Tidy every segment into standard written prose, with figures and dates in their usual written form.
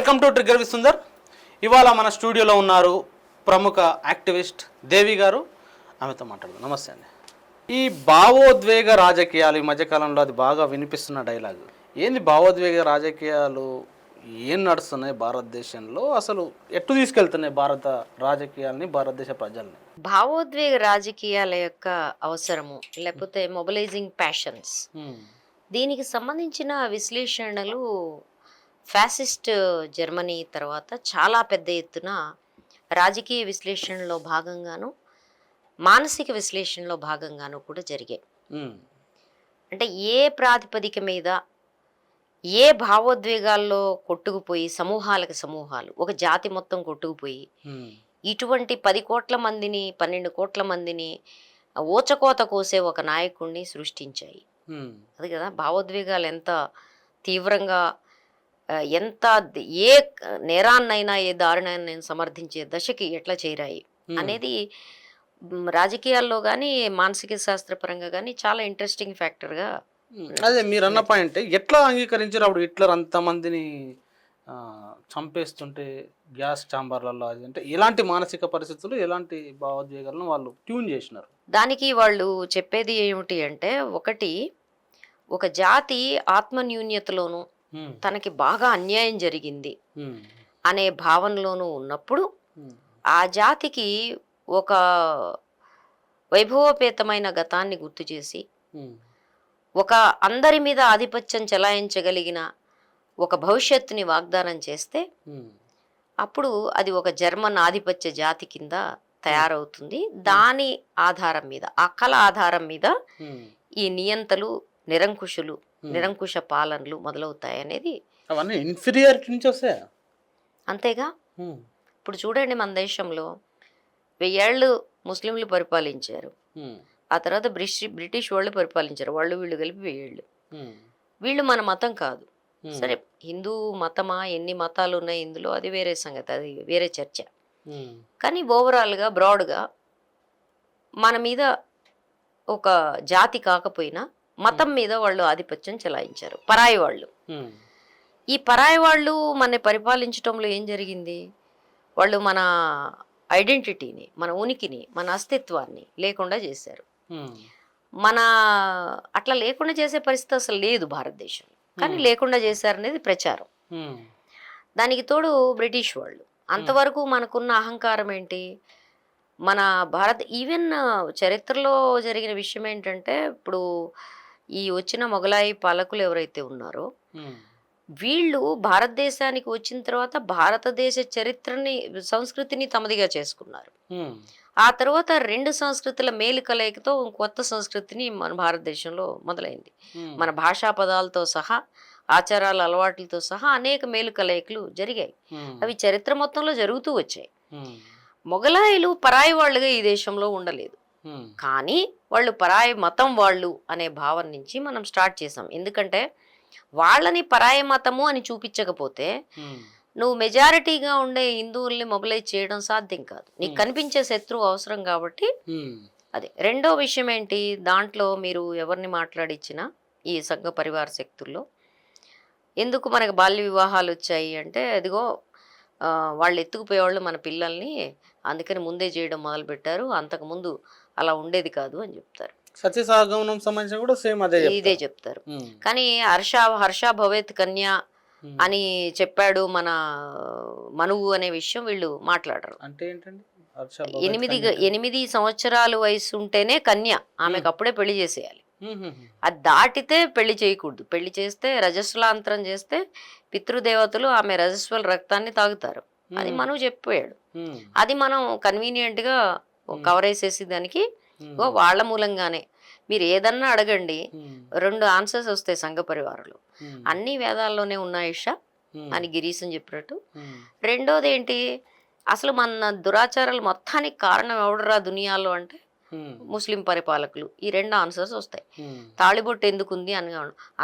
Welcome to trigger with Sundar. ఇవాళ మన స్టూడియోలో ఉన్నారు ప్రముఖ యాక్టివిస్ట్ దేవి గారు. ఆమెతో మాట్లాడదాం. నమస్తే అండి. ఈ భావోద్వేగ రాజకీయాలు ఈ మధ్యకాలంలో అది బాగా వినిపిస్తున్న డైలాగ్. ఏంది భావోద్వేగ రాజకీయాలు? ఏం నడుస్తున్నాయి భారతదేశంలో? అసలు ఎట్టు తీసుకెళ్తున్నాయి భారత రాజకీయాలని, భారతదేశ ప్రజల్ని? భావోద్వేగ రాజకీయాల యొక్క అవసరము లేకపోతే మొబిలైజింగ్ ప్యాషన్స్, దీనికి సంబంధించిన విశ్లేషణలు ఫ్యాసిస్ట్ జర్మనీ తర్వాత చాలా పెద్ద ఎత్తున రాజకీయ విశ్లేషణలో భాగంగాను, మానసిక విశ్లేషణలో భాగంగాను కూడా జరిగాయి. అంటే ఏ ప్రాతిపదిక మీద ఏ భావోద్వేగాల్లో కొట్టుకుపోయి సమూహాలకు సమూహాలు, ఒక జాతి మొత్తం కొట్టుకుపోయి ఇటువంటి 10 కోట్ల మందిని 12 కోట్ల మందిని ఊచకోత కోసే ఒక నాయకుడిని సృష్టించాయి. అది కదా భావోద్వేగాలు ఎంత తీవ్రంగా, ఎంత ఏ నేరాన్నైనా ఏ దారుణాన్ని సమర్థించే దశకి ఎట్లా చేరాయి అనేది రాజకీయాల్లో కానీ మానసిక శాస్త్రపరంగా కానీ చాలా ఇంట్రెస్టింగ్ ఫ్యాక్టర్గా. అదే మీరు అన్న పాయింట్. ఎట్లా అంగీకరించారు అప్పుడు హిట్లర్ అంతమందిని చంపేస్తుంటే గ్యాస్ ఛాంబర్లలో? అది అంటే ఎలాంటి మానసిక పరిస్థితులు, ఎలాంటి భావోద్వేగాలను వాళ్ళు ట్యూన్ చేసినారు? దానికి వాళ్ళు చెప్పేది ఏమిటి అంటే, ఒకటి, ఒక జాతి ఆత్మన్యూన్యతలోనూ తనకి బాగా అన్యాయం జరిగింది అనే భావనలోనూ ఉన్నప్పుడు ఆ జాతికి ఒక వైభవోపేతమైన గతాన్ని గుర్తు చేసి, ఒక అందరి మీద ఆధిపత్యం చెలాయించగలిగిన ఒక భవిష్యత్తుని వాగ్దానం చేస్తే అప్పుడు అది ఒక జర్మన్ ఆధిపత్య జాతి కింద తయారవుతుంది. దాని ఆధారం మీద, ఆ కళ ఆధారం మీద ఈ నియంతలు, నిరంకుశ పాలనలు మొదలవుతాయి అనేది. అవన్నీ ఇన్ఫీరియారిటీ నుంచి వస్తాయా? అంతేగా. ఇప్పుడు చూడండి, మన దేశంలో 1000 ఏళ్ళు ముస్లింలు పరిపాలించారు, ఆ తర్వాత బ్రిటిష్ వాళ్ళు పరిపాలించారు, వాళ్ళు వీళ్ళు కలిపి 1000 ఏళ్ళు. వీళ్ళు మన మతం కాదు. సరే, హిందూ మతమా, ఎన్ని మతాలు ఉన్నాయి ఇందులో, అది వేరే సంగతి, అది వేరే చర్చ. కానీ ఓవరాల్గా బ్రాడ్గా మన మీద ఒక జాతి కాకపోయినా మతం మీద వాళ్ళు ఆధిపత్యం చెలాయించారు, పరాయి వాళ్ళు. ఈ పరాయి వాళ్ళు మన పరిపాలించడంలో ఏం జరిగింది? వాళ్ళు మన ఐడెంటిటీని, మన ఉనికిని, మన అస్తిత్వాన్ని లేకుండా చేశారు. మన అట్లా లేకుండా చేసే పరిస్థితి అసలు లేదు భారతదేశంలో, కానీ లేకుండా చేశారనేది ప్రచారం. దానికి తోడు బ్రిటిష్ వాళ్ళు. అంతవరకు మనకున్న అహంకారం ఏంటి? మన ఈవెన్ చరిత్రలో జరిగిన విషయం ఏంటంటే, ఇప్పుడు ఈ వచ్చిన మొఘలాయి పాలకులు ఎవరైతే ఉన్నారో వీళ్ళు భారతదేశానికి వచ్చిన తర్వాత భారతదేశ చరిత్రని, సంస్కృతిని తమదిగా చేసుకున్నారు. ఆ తర్వాత 2 సంస్కృతుల మేలు కలయికతో కొత్త సంస్కృతిని మన భారతదేశంలో మొదలైంది. మన భాషా పదాలతో సహా, ఆచారాల అలవాట్లతో సహా అనేక మేలు కలయికలు జరిగాయి. అవి చరిత్ర మొత్తంలో జరుగుతూ వచ్చాయి. మొఘలాయిలు పరాయి వాళ్ళుగా ఈ దేశంలో ఉండలేదు, కానీ వాళ్ళు పరాయి మతం వాళ్ళు అనే భావన నుంచి మనం స్టార్ట్ చేసాం. ఎందుకంటే వాళ్ళని పరాయి మతము అని చూపించకపోతే నువ్వు మెజారిటీగా ఉండే హిందువుల్ని మొబిలైజ్ చేయడం సాధ్యం కాదు. నీకు కనిపించే శత్రువు అవసరం కాబట్టి. అదే రెండో విషయం ఏంటి, దాంట్లో మీరు ఎవరిని మాట్లాడిచ్చినా ఈ సంఘ పరివార శక్తుల్లో ఎందుకు మనకు బాల్య వివాహాలు వచ్చాయి అంటే, అదిగో వాళ్ళు ఎత్తుకుపోయేవాళ్ళు మన పిల్లల్ని, అందుకని ముందే చేయడం మొదలుపెట్టారు, అంతకుముందు అలా ఉండేది కాదు అని చెప్తారు. సత్యసాగమనం సంబంధించిన కూడా సేమ్ ఇదే చెప్తారు. కానీ హర్ష భవేత్ కన్యా అని చెప్పాడు మన మనువు అనే విషయం వీళ్ళు మాట్లాడరు. అంటే ఏంటండి? 8 సంవత్సరాల వయసు ఉంటేనే కన్య, ఆమెకు అప్పుడే పెళ్లి చేసేయాలి. అది దాటితే పెళ్లి చేయకూడదు. పెళ్లి చేస్తే, రజస్వలాంతరం చేస్తే పితృదేవతలు ఆమె రజస్వల రక్తాన్ని తాగుతారు. అది మనువు చెప్పాడు. అది మనం కన్వీనియంట్ గా కవర్ వేసేసి దానికి వాళ్ళ మూలంగానే మీరు ఏదన్నా అడగండి, 2 ఆన్సర్స్ వస్తాయి సంఘ పరివారాలు. అన్ని వేదాల్లోనే ఉన్నాయిషా అని గిరీశం చెప్పినట్టు. రెండోది ఏంటి, అసలు మన దురాచారాలు మొత్తానికి కారణం ఎవడరా దునియాలో అంటే ముస్లిం పరిపాలకులు. ఈ 2 ఆన్సర్స్ వస్తాయి. తాళిబొట్టు ఎందుకు ఉంది అని,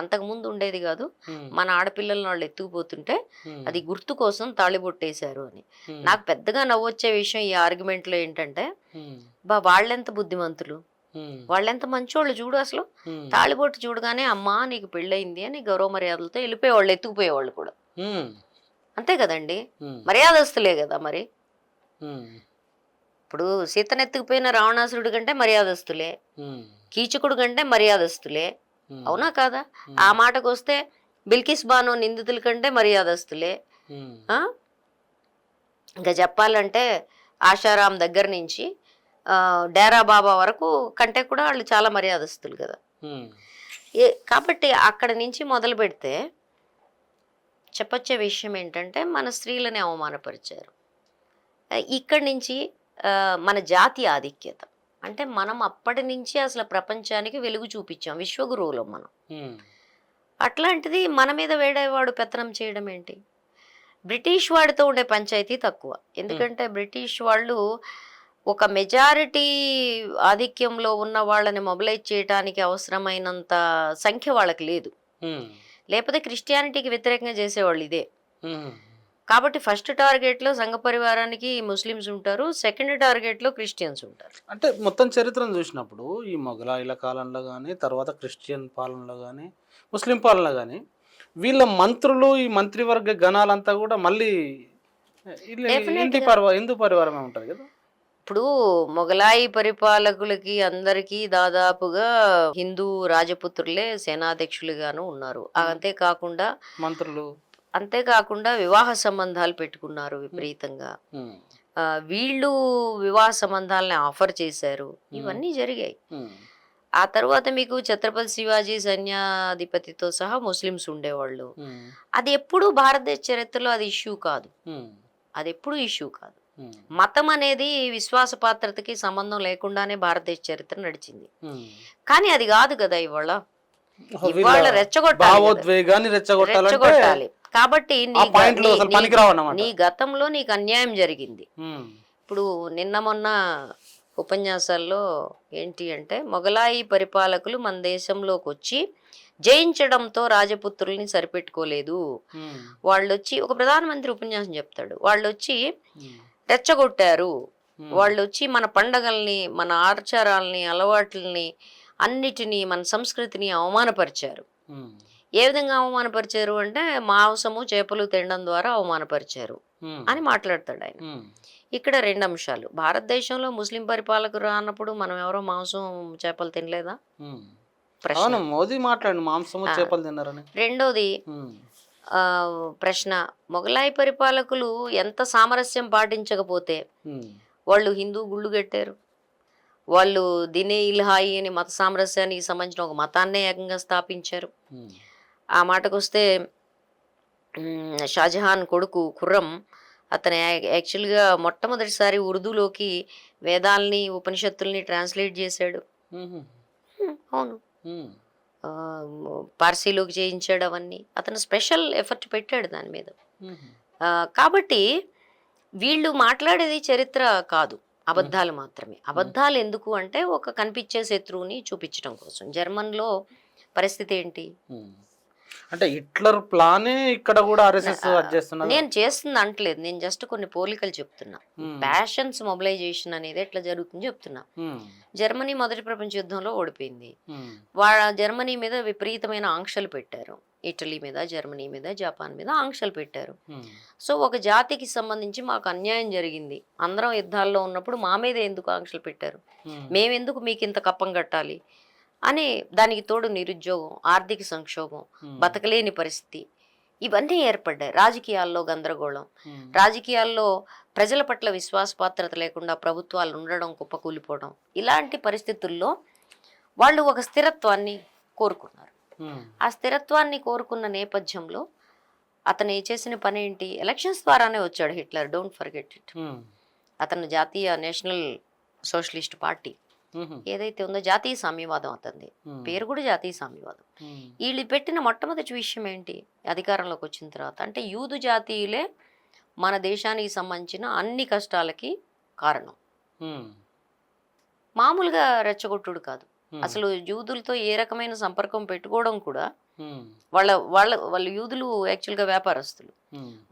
అంతకుముందు ఉండేది కాదు, మన ఆడపిల్లలను వాళ్ళు ఎత్తుకుపోతుంటే అది గుర్తు కోసం తాళిబొట్టు వేశారు అని. నాకు పెద్దగా నవ్వొచ్చే విషయం ఈ ఆర్గ్యుమెంట్లో ఏంటంటే, వాళ్ళెంత బుద్ధిమంతులు, వాళ్ళెంత మంచోళ్ళు చూడు. అసలు తాళిబొట్టు చూడగానే అమ్మా నీకు పెళ్ళయింది అని గౌరవ మర్యాదలతో వెళ్ళిపోయేవాళ్ళు, ఎత్తుకుపోయేవాళ్ళు కూడా. అంతే కదండి, మర్యాదస్తులే కదా మరి. ఇప్పుడు సీతనెత్తుకుపోయిన రావణాసురుడు కంటే మర్యాదస్తులే, కీచకుడు కంటే మర్యాదస్తులే, అవునా కాదా? ఆ మాటకు వస్తే బిల్కిస్ బానో నిందితుల కంటే మర్యాదస్తులే. ఇంకా చెప్పాలంటే ఆశారాం దగ్గర నుంచి డేరా బాబా వరకు కంటే కూడా వాళ్ళు చాలా మర్యాదస్తులు కదా. కాబట్టి అక్కడ నుంచి మొదలు పెడితే చెప్పొచ్చే విషయం ఏంటంటే మన స్త్రీలని అవమానపరిచారు. ఇక్కడి నుంచి మన జాతి ఆధిక్యత అంటే మనం అప్పటి నుంచి అసలు ప్రపంచానికి వెలుగు చూపించాం, విశ్వగురువులం మనం. అట్లాంటిది మన మీద వేడేవాడు పెత్తనం చేయడం ఏంటి? బ్రిటిష్ వాడితో ఉండే పంచాయతీ తక్కువ, ఎందుకంటే బ్రిటిష్ వాళ్ళు ఒక మెజారిటీ ఆధిక్యంలో ఉన్న వాళ్ళని మొబిలైజ్ చేయడానికి అవసరమైనంత సంఖ్య వాళ్ళకి లేదు. లేకపోతే క్రిస్టియానిటీకి వ్యతిరేకంగా చేసేవాళ్ళు ఇదే. కాబట్టి ఫస్ట్ టార్గెట్లో సంఘ పరివారానికి ముస్లిమ్స్ ఉంటారు, సెకండ్ టార్గెట్లో క్రిస్టియన్స్ ఉంటారు. అంటే మొత్తం చరిత్రను చూసినప్పుడు ఈ మొఘలాయిల కాలంలో కానీ, తర్వాత క్రిస్టియన్ పాలనలో కానీ, ముస్లిం పాలన కానీ, వీళ్ళ మంత్రులు ఈ మంత్రివర్గ గణాలంతా కూడా మళ్ళీ హిందూ పరివారమే ఉంటుంది కదా. ఇప్పుడు మొఘలాయి పరిపాలకులకి అందరికీ దాదాపుగా హిందూ రాజపుత్రులే సేనాధ్యక్షులుగాను ఉన్నారు. అంతేకాకుండా మంత్రులు, అంతేకాకుండా వివాహ సంబంధాలు పెట్టుకున్నారు విపరీతంగా. వీళ్ళు వివాహ సంబంధాలని ఆఫర్ చేశారు, ఇవన్నీ జరిగాయి. ఆ తర్వాత మీకు ఛత్రపతి శివాజీ సైన్యాధిపతితో సహా ముస్లిమ్స్ ఉండేవాళ్ళు. అది ఎప్పుడూ భారతదేశ చరిత్రలో అది ఇష్యూ కాదు, అది ఎప్పుడూ ఇష్యూ కాదు. మతం అనేది విశ్వాసపాత్రతకి సంబంధం లేకుండానే భారతదేశ చరిత్ర నడిచింది. కానీ అది కాదు కదా ఇవాళ. ఇవాళ రెచ్చగొట్టాలి. కాబట్టి నీ గతంలో నీకు అన్యాయం జరిగింది. ఇప్పుడు నిన్న మొన్న ఉపన్యాసాల్లో ఏంటి అంటే మొఘలాయి పరిపాలకులు మన దేశంలోకి వచ్చి జయించడంతో రాజపుత్రుల్ని సరిపెట్టుకోలేదు. వాళ్ళు వచ్చి ఒక ప్రధానమంత్రి ఉపన్యాసం చెప్తాడు, వాళ్ళు వచ్చి రెచ్చగొట్టారు, వాళ్ళు వచ్చి మన పండగల్ని, మన ఆచారాలని, అలవాట్లని, అన్నిటినీ, మన సంస్కృతిని అవమానపరిచారు. ఏ విధంగా అవమానపరిచారు అంటే మాంసము చేపలు తినడం ద్వారా అవమానపరిచారు అని మాట్లాడతాడు ఆయన. ఇక్కడ రెండు అంశాలు. భారతదేశంలో ముస్లిం పరిపాలకులు రానప్పుడు మనం ఎవరో మాంసం చేపలు తినలేదా? ప్రశ్న. మోదీ మాట్లాడు మాంసము చేపలు తిన్నారని. రెండోది ప్రశ్న, మొఘలాయి పరిపాలకులు ఎంత సామరస్యం పాటించకపోతే వాళ్ళు హిందూ గుళ్ళు కట్టారు, వాళ్ళు దినే ఇల్హాయి అని మత సామరస్యానికి సంబంధించిన ఒక మతాన్నే ఏకంగా స్థాపించారు. ఆ మాటకొస్తే షాజహాన్ కొడుకు ఖుర్రం, అతను యాక్చువల్గా మొట్టమొదటిసారి ఉర్దూలోకి వేదాలని, ఉపనిషత్తుల్ని ట్రాన్స్లేట్ చేశాడు. అవును, పార్సీలోకి చేయించాడు, అవన్నీ అతను స్పెషల్ ఎఫర్ట్ పెట్టాడు దాని మీద. కాబట్టి వీళ్ళు మాట్లాడేది చరిత్ర కాదు, అబద్ధాలు మాత్రమే. అబద్ధాలు ఎందుకు అంటే ఒక కనిపించే శత్రువుని చూపించడం కోసం. జర్మన్లో పరిస్థితి ఏంటి అంటే హిట్లర్ ప్లానే ఇక్కడ కూడా ఆర్ఎస్ఎస్ చేస్తున్నారు. నేను చేస్తుంది అంటలేదు, నేను జస్ట్ కొన్ని పోలికలు చెప్తున్నా. ప్యాషన్స్ మొబిలైజేషన్ అనేది ఎట్లా జరుగుతుంది చెప్తున్నా. జర్మనీ మొదటి ప్రపంచ యుద్ధంలో ఓడిపోయింది. జర్మనీ మీద విపరీతమైన ఆంక్షలు పెట్టారు, ఇటలీ మీద, జర్మనీ మీద, జపాన్ మీద ఆంక్షలు పెట్టారు. సో ఒక జాతికి సంబంధించి మాకు అన్యాయం జరిగింది, అందరం యుద్ధాల్లో ఉన్నప్పుడు మా మీద ఎందుకు ఆంక్షలు పెట్టారు, మేమెందుకు మీకు ఇంత కప్పం కట్టాలి అని, దానికి తోడు నిరుద్యోగం, ఆర్థిక సంక్షోభం, బతకలేని పరిస్థితి, ఇవన్నీ ఏర్పడ్డాయి. రాజకీయాల్లో గందరగోళం, రాజకీయాల్లో ప్రజల పట్ల విశ్వాసపాత్రత లేకుండా ప్రభుత్వాలు ఉండడం, కుప్పకూలిపోవడం, ఇలాంటి పరిస్థితుల్లో వాళ్ళు ఒక స్థిరత్వాన్ని కోరుకున్నారు. ఆ స్థిరత్వాన్ని కోరుకున్న నేపథ్యంలో అతను చేసిన పని ఏంటి? ఎలక్షన్స్ ద్వారానే వచ్చాడు హిట్లర్, డోంట్ ఫర్గెట్ ఇట్. అతను జాతీయ నేషనల్ సోషలిస్ట్ పార్టీ ఏదైతే ఉందో, జాతీయ సామ్యవాదం అతనిది, పేరు కూడా జాతీయ సామ్యవాదం. వీళ్ళు పెట్టిన మొట్టమొదటి విషయం ఏంటి అధికారంలోకి వచ్చిన తర్వాత అంటే యూదు జాతీయులే మన దేశానికి సంబంధించిన అన్ని కష్టాలకి కారణం. మామూలుగా రెచ్చగొట్టుడు కాదు, అసలు యూదులతో ఏ రకమైన సంపర్కం పెట్టుకోవడం కూడా, వాళ్ళ వాళ్ళ వాళ్ళ యూదులు యాక్చువల్గా వ్యాపారస్తులు,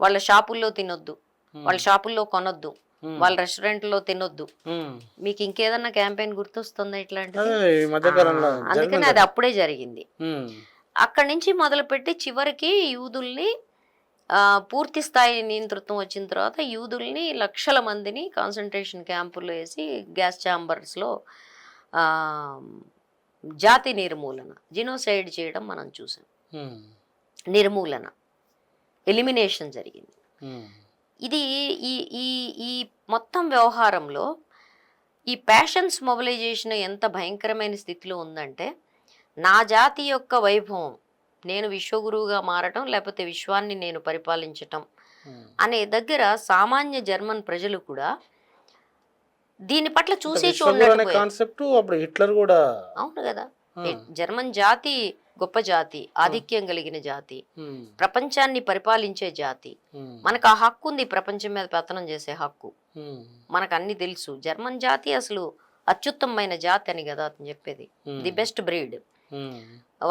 వాళ్ళ షాపుల్లో తినొద్దు, వాళ్ళ షాపుల్లో కొనొద్దు, వాళ్ళ రెస్టారెంట్లో తినొద్దు. మీకు ఇంకేదన్నా క్యాంపెయిన్ గుర్తొస్తుందా ఇట్లాంటిది? అందుకని అది అప్పుడే జరిగింది. అక్కడి నుంచి మొదలుపెట్టి చివరికి యూదుల్ని పూర్తి స్థాయి నియంతృత్వం వచ్చిన తర్వాత యూదుల్ని లక్షల మందిని కాన్సన్ట్రేషన్ క్యాంపుల్లో వేసి గ్యాస్ ఛాంబర్స్లో జాతి నిర్మూలన జినోసైడ్ చేయడం మనం చూసాం. నిర్మూలన ఎలిమినేషన్ జరిగింది. ఇది ఈ ఈ ఈ మొత్తం వ్యవహారంలో ఈ ప్యాషన్స్ మొబిలైజేషన్ ఎంత భయంకరమైన స్థితిలో ఉందంటే, నా జాతి యొక్క వైభవం, నేను విశ్వగురువుగా మారటం లేకపోతే విశ్వాన్ని నేను పరిపాలించటం అనే దగ్గర సామాన్య జర్మన్ ప్రజలు కూడా దీని పట్ల చూసి చూడలేదు. కాన్సెప్ట్ అప్పుడు హిట్లర్ కూడా అవును కదా, జర్మన్ జాతి గొప్ప జాతి, ఆధిక్యం కలిగిన జాతి, ప్రపంచాన్ని పరిపాలించే జాతి. మనకు ఆ హక్కు ఉంది, ప్రపంచం మీద పెత్తనం చేసే హక్కు మనకు అన్ని తెలుసు. జర్మన్ జాతి అసలు అత్యుత్తమైన జాతి అని కదా అతను చెప్పేది, ది బెస్ట్ బ్రీడ్.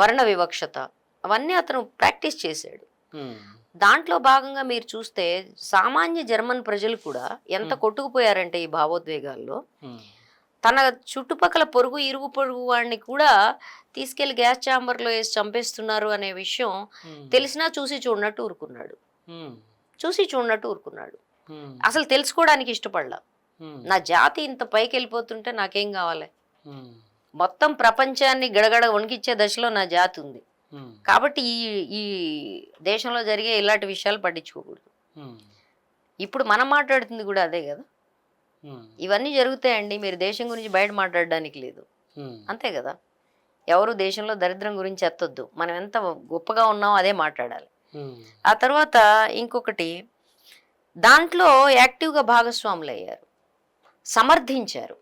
వర్ణ వివక్షత అవన్నీ అతను ప్రాక్టీస్ చేశాడు. దాంట్లో భాగంగా మీరు చూస్తే సామాన్య జర్మన్ ప్రజలు కూడా ఎంత కొట్టుకుపోయారంటే ఈ భావోద్వేగాల్లో, తన చుట్టుపక్కల ఇరుగు పొరుగు వాడిని కూడా తీసుకెళ్లి గ్యాస్ ఛాంబర్లో వేసి చంపేస్తున్నారు అనే విషయం తెలిసినా చూసి చూడనట్టు ఊరుకున్నాడు. అసలు తెలుసుకోవడానికి ఇష్టపడలా. నా జాతి ఇంత పైకి వెళ్ళిపోతుంటే నాకేం కావాలి, మొత్తం ప్రపంచాన్ని గడగడ వణికిచ్చే దశలో నా జాతి ఉంది కాబట్టి ఈ దేశంలో జరిగే ఇలాంటి విషయాలు పట్టించుకోకూడదు. ఇప్పుడు మనం మాట్లాడుతుంది కూడా అదే కదా. ఇవన్నీ జరుగుతాయండి, మీరు దేశం గురించి బయట మాట్లాడడానికి లేదు, అంతే కదా. ఎవరు దేశంలో దరిద్రం గురించి ఎత్తొద్దు, మనం ఎంత గొప్పగా ఉన్నామో అదే మాట్లాడాలి. ఆ తర్వాత ఇంకొకటి, దాంట్లో యాక్టివ్గా భాగస్వాములు అయ్యారు, సమర్థించారు.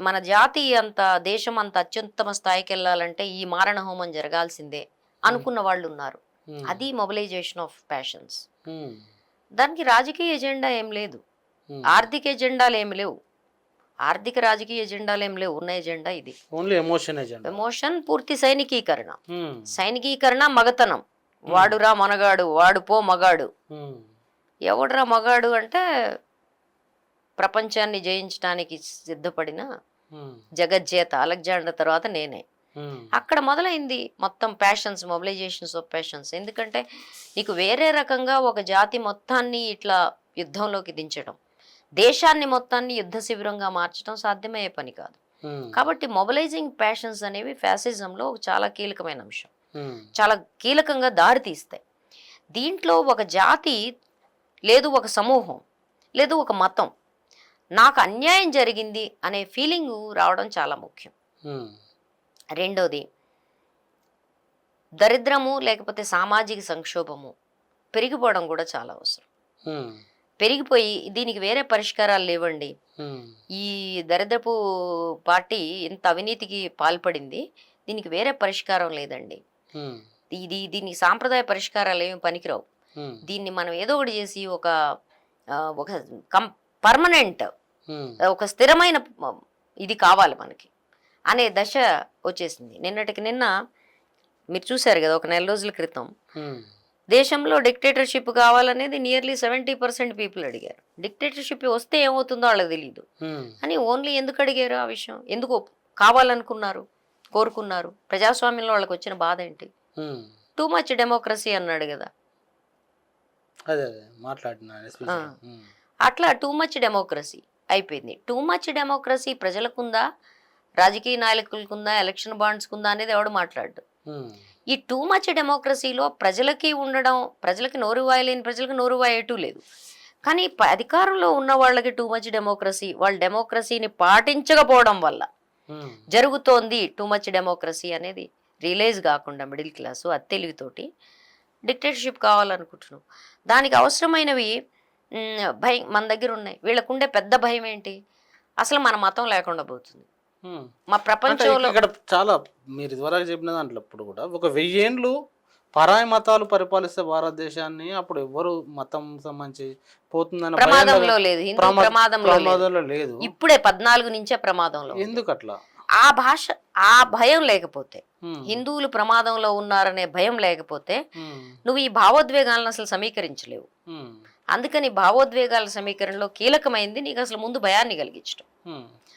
మన జాతి అంత, దేశం అంత అత్యుత్తమ స్థాయికి వెళ్ళాలంటే ఈ మారణ హోమం జరగాల్సిందే అనుకున్న వాళ్ళు ఉన్నారు. అది మొబిలైజేషన్ ఆఫ్ ప్యాషన్స్. దానికి రాజకీయ ఎజెండా ఏం లేదు, ఆర్థిక ఎజెండాలు ఏమి లేవు, ఆర్థిక రాజకీయ ఎజెండాలు ఏం లేవు. ఉన్న ఎజెండా ఇది, ఓన్లీ ఎమోషన్, పూర్తి సైనికీకరణ, మగతనం. వాడురా మనగాడు, వాడు పో మగాడు. ఎవడురా మగాడు అంటే ప్రపంచాన్ని జయించడానికి సిద్ధపడిన జగజ్జేత అలెగ్జాండర్ తర్వాత నేనే. అక్కడ మొదలైంది మొత్తం ప్యాషన్స్, మొబిలైజేషన్స్ ఆఫ్ ప్యాషన్స్. ఎందుకంటే నీకు వేరే రకంగా ఒక జాతి మొత్తాన్ని ఇట్లా యుద్ధంలోకి దించడం, దేశాన్ని మొత్తాన్ని యుద్ధ శిబిరంగా మార్చడం సాధ్యమయ్యే పని కాదు. కాబట్టి మొబిలైజింగ్ ప్యాషన్స్ అనేవి ఫ్యాసిజంలో చాలా కీలకమైన అంశం, చాలా కీలకంగా దారి తీస్తాయి. దీంట్లో ఒక జాతి లేదు, ఒక సమూహం లేదు, ఒక మతం, నాకు అన్యాయం జరిగింది అనే ఫీలింగ్ రావడం చాలా ముఖ్యం. రెండోది, దరిద్రము లేకపోతే సామాజిక సంక్షోభము పెరిగిపోవడం కూడా చాలా అవసరం. పెరిగిపోయి దీనికి వేరే పరిష్కారాలు లేవండి, ఈ దరిద్రపు పార్టీ ఇంత అవినీతికి పాల్పడింది, దీనికి వేరే పరిష్కారం లేదండి, దీనికి సాంప్రదాయ పరిష్కారాలు ఏమి పనికిరావు, దీన్ని మనం ఏదో ఒకటి చేసి ఒక పర్మనెంట్, ఒక స్థిరమైన ఇది కావాలి మనకి అనే దశ వచ్చేసింది. నిన్నటికి నిన్న మీరు చూశారు కదా, ఒక నెల రోజుల క్రితం దేశంలో డిక్టేటర్షిప్ కావాలనేది నియర్లీ 70% పీపుల్ అడిగారు. డిక్టేటర్షిప్ వస్తే ఏమవుతుందో వాళ్ళకి తెలియదు అని ఓన్లీ ఎందుకు అడిగారు, ఆ విషయం ఎందుకు కావాలనుకున్నారు, కోరుకున్నారు, ప్రజాస్వామ్యంలో వాళ్ళకి వచ్చిన బాధ ఏంటి? టూ మచ్ డెమోక్రసీ అన్నాడు కదా, అట్లా టూ మచ్ డెమోక్రసీ అయిపోయింది. టూ మచ్ డెమోక్రసీ ప్రజలకుందా, రాజకీయ నాయకులకుందా, ఎలక్షన్ బాండ్స్కుందా అనేది ఎవడు మాట్లాడు. ఈ టూ మచ్ డెమోక్రసీలో ప్రజలకి ఉండడం, ప్రజలకి నోరు వాయలేని ప్రజలకు నోరు వాయేటూ లేదు. కానీ అధికారంలో ఉన్న వాళ్ళకి టూ మచ్ డెమోక్రసీ, వాళ్ళ డెమోక్రసీని పాటించకపోవడం వల్ల జరుగుతోంది టూ మచ్ డెమోక్రసీ అనేది రియలైజ్ కాకుండా మిడిల్ క్లాసు అత్తెలివితోటి డిక్టేటర్షిప్ కావాలనుకుంటున్నాం. దానికి అవసరమైనవి భయం మన దగ్గర ఉన్నాయి. వీళ్ళకుండే పెద్ద భయం ఏంటి, అసలు మన మతం లేకుండా పోతుంది. మా ప్రపంచంలో ఇక్కడ చాలా మీరు ఇదివరకు చెప్పిన దాంట్లో ఇప్పుడు కూడా ఒక 1000 ఏళ్ళు పరాయి మతాలు పరిపాలిస్తే భారతదేశాన్ని అప్పుడు ఎవరు మతం సంబంధించి పోతుందని ప్రమాదంలో లేదు, హిందూ ప్రమాదంలో లేదు. ఇప్పుడే 14 నుంచే ప్రమాదంలో. ఎందుకు అట్లా? ఆ భాష, ఆ భయం లేకపోతే, హిందువులు ప్రమాదంలో ఉన్నారనే భయం లేకపోతే నువ్వు ఈ భావోద్వేగాలను అసలు సమీకరించలేవు. అందుకని భావోద్వేగాల సమీకరణలో కీలకమైంది నీకు అసలు ముందు భయాన్ని కలిగించడం.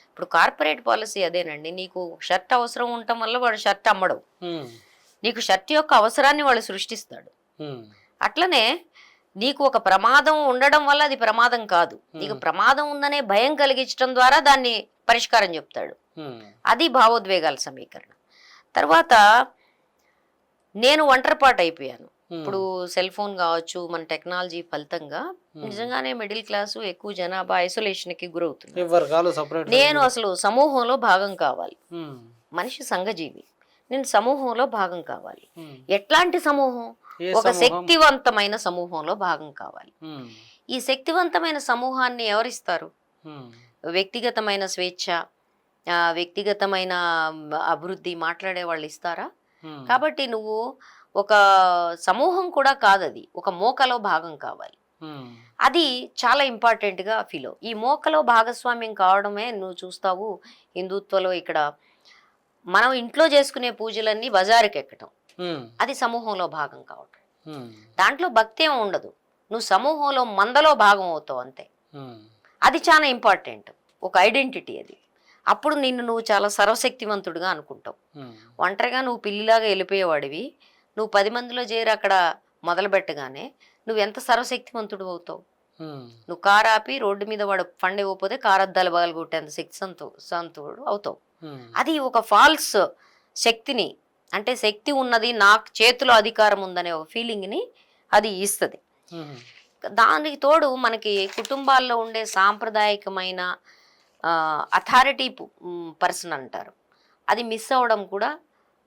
ఇప్పుడు కార్పొరేట్ పాలసీ అదేనండి, నీకు షర్ట్ అవసరం ఉండటం వల్ల వాడు షర్ట్ అమ్మడు, నీకు షర్ట్ యొక్క అవసరాన్ని వాడు సృష్టిస్తాడు. అట్లనే నీకు ఒక ప్రమాదం ఉండడం వల్ల అది ప్రమాదం కాదు, నీకు ప్రమాదం ఉందనే భయం కలిగించడం ద్వారా దాన్ని పరిష్కారం చెప్తాడు. అది భావోద్వేగాల సమీకరణ. తర్వాత నేను ఒంటరిపాటు అయిపోయాను. ఇప్పుడు సెల్ ఫోన్ కావచ్చు, మన టెక్నాలజీ ఫలితంగా నిజంగానే మిడిల్ క్లాసు ఎక్కువ జనాభా ఐసోలేషన్కి గురవుతుంది. నేను అసలు సమూహంలో భాగం కావాలి. మనిషి సంఘజీవి, నేను సమూహంలో భాగం కావాలి. ఎట్లాంటి సమూహం? ఒక శక్తివంతమైన సమూహంలో భాగం కావాలి. ఈ శక్తివంతమైన సమూహాన్ని ఎవరిస్తారు? వ్యక్తిగతమైన స్వేచ్ఛ, వ్యక్తిగతమైన అభివృద్ధి మాట్లాడే వాళ్ళు ఇస్తారా? కాబట్టి నువ్వు ఒక సమూహం కూడా కాదది, ఒక మోకలో భాగం కావాలి. అది చాలా ఇంపార్టెంట్గా ఫీల్ అవు. ఈ మోకలో భాగస్వామ్యం కావడమే నువ్వు చూస్తావు హిందుత్వలో. ఇక్కడ మనం ఇంట్లో చేసుకునే పూజలన్నీ బజారుకి ఎక్కటం, అది సమూహంలో భాగం కావటం. దాంట్లో భక్తి ఏమి ఉండదు, నువ్వు సమూహంలో మందలో భాగం అవుతావు అంతే. అది చాలా ఇంపార్టెంట్, ఒక ఐడెంటిటీ అది. అప్పుడు నిన్ను నువ్వు చాలా సర్వశక్తివంతుడిగా అనుకుంటావు. ఒంటరిగా నువ్వు పిల్లిలాగా వెళ్ళిపోయేవాడివి, నువ్వు 10 మందిలో చేరి అక్కడ మొదలు పెట్టగానే నువ్వు ఎంత సర్వశక్తివంతుడు అవుతావు. నువ్వు కారు ఆపి రోడ్డు మీద వాడు ఫండ్ ఇవ్వకపోతే కారు అద్దాలు పగలగొట్టేంత శక్తివంతుడు అవుతావు. అది ఒక ఫాల్స్ శక్తిని, అంటే శక్తి ఉన్నది, నాకు చేతిలో అధికారం ఉందనే ఒక ఫీలింగ్ని అది ఇస్తుంది. దానికి తోడు మనకి కుటుంబాల్లో ఉండే సాంప్రదాయకమైన అథారిటీ పర్సన్ అంటారు, అది మిస్ అవ్వడం కూడా.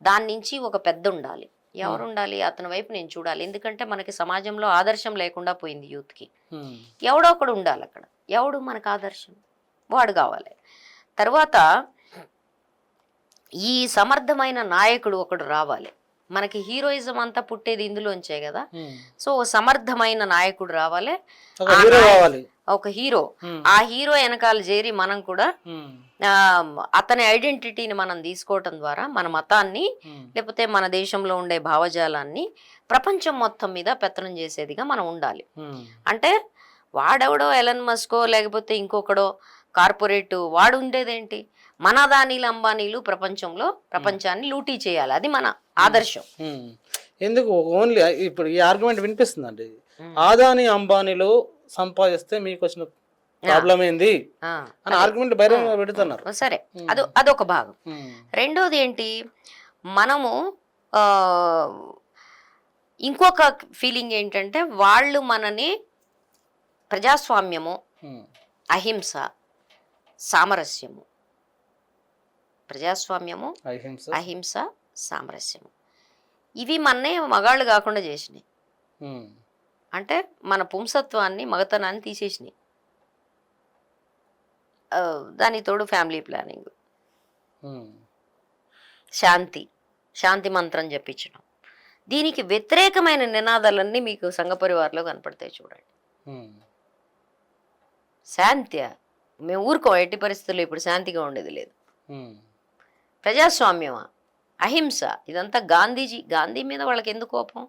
దాని నుంచి ఒక పెద్ద ఉండాలి, ఎవరు ఉండాలి, అతని వైపు నేను చూడాలి. ఎందుకంటే మనకి సమాజంలో ఆదర్శం లేకుండా పోయింది యూత్కి. ఎవడో ఒకడు ఉండాలి అక్కడ. ఎవడు మనకు ఆదర్శం? వాడు కావాలి. తర్వాత ఈ సమర్థమైన నాయకుడు ఒకడు రావాలి. మనకి హీరోయిజం అంతా పుట్టేది ఇందులోంచే కదా. సో సమర్థమైన నాయకుడు రావాలి, ఒక హీరో. ఆ హీరో వెనకాల చేరి మనం కూడా అతని ఐడెంటిటీని మనం తీసుకోవటం ద్వారా మన మతాన్ని, లేకపోతే మన దేశంలో ఉండే భావజాలాన్ని ప్రపంచం మొత్తం మీద పెత్తనం చేసేదిగా మనం ఉండాలి. అంటే వాడెవడో ఎలన్ మస్కో లేకపోతే ఇంకొకడో కార్పొరేట్ వాడు ఉండేదేంటి, మన అదానీలు అంబానీలు ప్రపంచాన్ని లూటీ చేయాలి, అది మన ఆదర్శం. ఎందుకు ఓన్లీ ఇప్పుడు ఈ ఆర్గ్యుమెంట్ వినిపిస్తుందండి, ఆదాని అంబానీలు సంపాదిస్తే మీకు వచ్చిన ప్రాబ్లం ఏంది అని ఆర్గ్యుమెంట్ బహిరంగంగా పెడుతున్నారు. సరే, అదొక భాగం. రెండోది ఏంటి, మనము ఇంకొక ఫీలింగ్ ఏంటంటే వాళ్ళు మనని ప్రజాస్వామ్యము, అహింస, సామరస్యము, ప్రజాస్వామ్యము, అహింస, సామరస్యము, ఇవి మన్నే మగాళ్ళు కాకుండా చేసినాయి. అంటే మన పుంసత్వాన్ని, మగతనాన్ని తీసేసినాయి. దానికి తోడు ఫ్యామిలీ ప్లానింగ్, శాంతి మంత్రం చెప్పించడం, దీనికి వ్యతిరేకమైన నినాదాలన్నీ మీకు సంఘ పరివారంలో కనపడతాయి. చూడండి, శాంతి మేము ఊరుకో, ఎట్టి పరిస్థితుల్లో ఇప్పుడు శాంతిగా ఉండేది లేదు. ప్రజాస్వామ్యమా, అహింస, ఇదంతా గాంధీ మీద వాళ్ళకి ఎందుకు కోపం?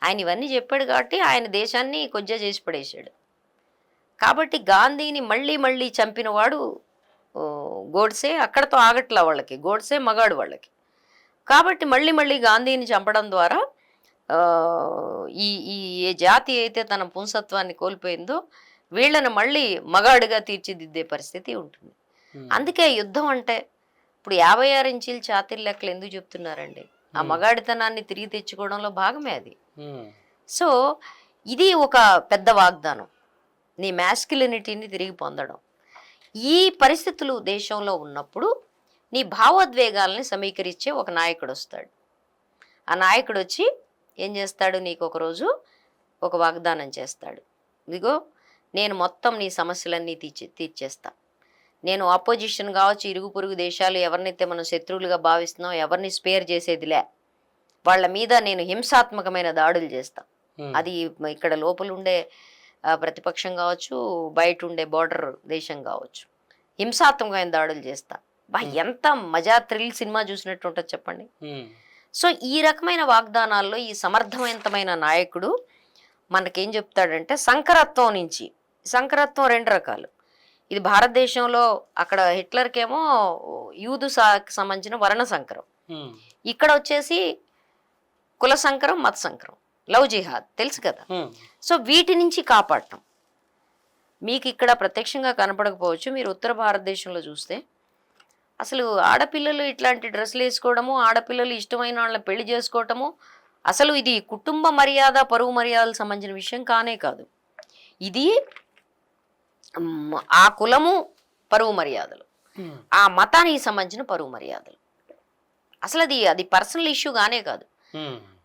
ఆయన ఇవన్నీ చెప్పాడు కాబట్టి ఆయన దేశాన్ని కొజ్జా చేసి పడేశాడు. కాబట్టి గాంధీని మళ్ళీ చంపిన వాడు గోడ్సే. అక్కడతో ఆగట్లా వాళ్ళకి, గోడ్సే మగాడు వాళ్ళకి. కాబట్టి మళ్ళీ గాంధీని చంపడం ద్వారా ఈ ఏ జాతి అయితే తన పుంసత్వాన్ని కోల్పోయిందో వీళ్ళని మళ్ళీ మగాడుగా తీర్చిదిద్దే పరిస్థితి ఉంటుంది. అందుకే యుద్ధం అంటే ఇప్పుడు 56 ఇంచీల ఛాతీల లెక్కలు ఎందుకు చెప్తున్నారండి? ఆ మగాడితనాన్ని తిరిగి తెచ్చుకోవడంలో భాగమే అది. సో ఇది ఒక పెద్ద వాగ్దానం, నీ మ్యాస్క్యులినిటీని తిరిగి పొందడం. ఈ పరిస్థితులు దేశంలో ఉన్నప్పుడు నీ భావోద్వేగాల్ని సమీకరించే ఒక నాయకుడు వస్తాడు. ఆ నాయకుడు వచ్చి ఏం చేస్తాడు, నీకు ఒకరోజు ఒక వాగ్దానం చేస్తాడు. ఇదిగో నేను మొత్తం నీ సమస్యలన్నీ తీర్చేస్తా. నేను ఆపోజిషన్ కావచ్చు, ఇరుగు పొరుగు దేశాలు ఎవరినైతే మనం శత్రువులుగా భావిస్తున్నాం, ఎవరిని స్పేర్ చేసేదిలే, వాళ్ళ మీద నేను హింసాత్మకమైన దాడులు చేస్తా. అది ఇక్కడ లోపల ఉండే ప్రతిపక్షం కావచ్చు, బయట ఉండే బోర్డర్ దేశం కావచ్చు, హింసాత్మకమైన దాడులు చేస్తా. ఎంత మజా, థ్రిల్ సినిమా చూసినట్టు ఉంటుంది చెప్పండి. సో ఈ రకమైన వాగ్దానాల్లో ఈ సమర్థవంతమైన నాయకుడు మనకేం చెప్తాడంటే, సంకరత్వం నుంచి, సంకరత్వం 2 రకాలు. ఇది భారతదేశంలో అక్కడ హిట్లర్కేమో యూదు సంబంధించిన వర్ణ సంకరం, ఇక్కడ వచ్చేసి కుల సంకరం, మత సంకరం. లవ్ జిహాద్ తెలుసు కదా. సో వీటి నుంచి కాపాడటం మీకు ఇక్కడ ప్రత్యక్షంగా కనపడకపోవచ్చు. మీరు ఉత్తర భారతదేశంలో చూస్తే అసలు ఆడపిల్లలు ఇట్లాంటి డ్రెస్సులు వేసుకోవడము, ఆడపిల్లలు ఇష్టమైన వాళ్ళని పెళ్లి చేసుకోవటము, అసలు ఇది కుటుంబ మర్యాద పరువు మర్యాదలకు సంబంధించిన విషయం కానే కాదు. ఇది ఆ కులము పరువు మర్యాదలు, ఆ మతానికి సంబంధించిన పరువు మర్యాదలు. అసలు అది పర్సనల్ ఇష్యూ గానే కాదు.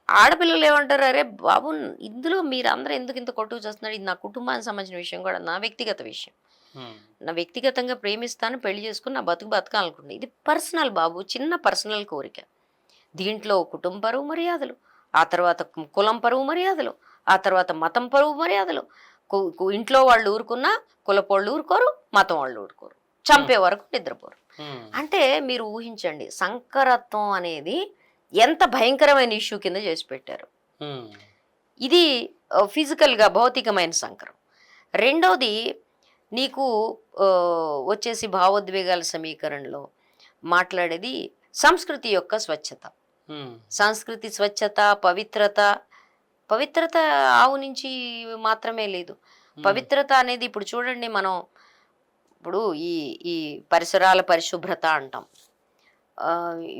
ఆడపిల్లలు ఏమంటారు, అరే బాబు ఇందులో మీరు అందరూ ఎందుకు ఇంత కొట్టుకు చేస్తున్నారు, ఇది నా కుటుంబానికి సంబంధించిన విషయం కూడా, నా వ్యక్తిగత విషయం, నా వ్యక్తిగతంగా ప్రేమిస్తాను, పెళ్లి చేసుకుని నా బతకాలనుకుంటున్నాను. ఇది పర్సనల్ బాబు, చిన్న పర్సనల్ కోరిక. దీంట్లో కుటుంబ పరువు మర్యాదలు, ఆ తర్వాత కులం పరువు మర్యాదలు, ఆ తర్వాత మతం పరువు మర్యాదలు. ఇంట్లో వాళ్ళు ఊరుకున్నా కులపోళ్ళు ఊరుకోరు, మతం వాళ్ళు ఊరుకోరు, చంపే వరకు నిద్రపోరు. అంటే మీరు ఊహించండి సంకరత్వం అనేది ఎంత భయంకరమైన ఇష్యూ కింద చేసి పెట్టారు. ఇది ఫిజికల్గా భౌతికమైన సంకరం. రెండోది నీకు వచ్చేసి భావోద్వేగాల సమీకరణలో మాట్లాడేది సంస్కృతి యొక్క స్వచ్ఛత. సంస్కృతి స్వచ్ఛత, పవిత్రత ఆవు నుంచి మాత్రమే లేదు. పవిత్రత అనేది ఇప్పుడు చూడండి, మనం ఇప్పుడు ఈ పరిసరాల పరిశుభ్రత అంటాం.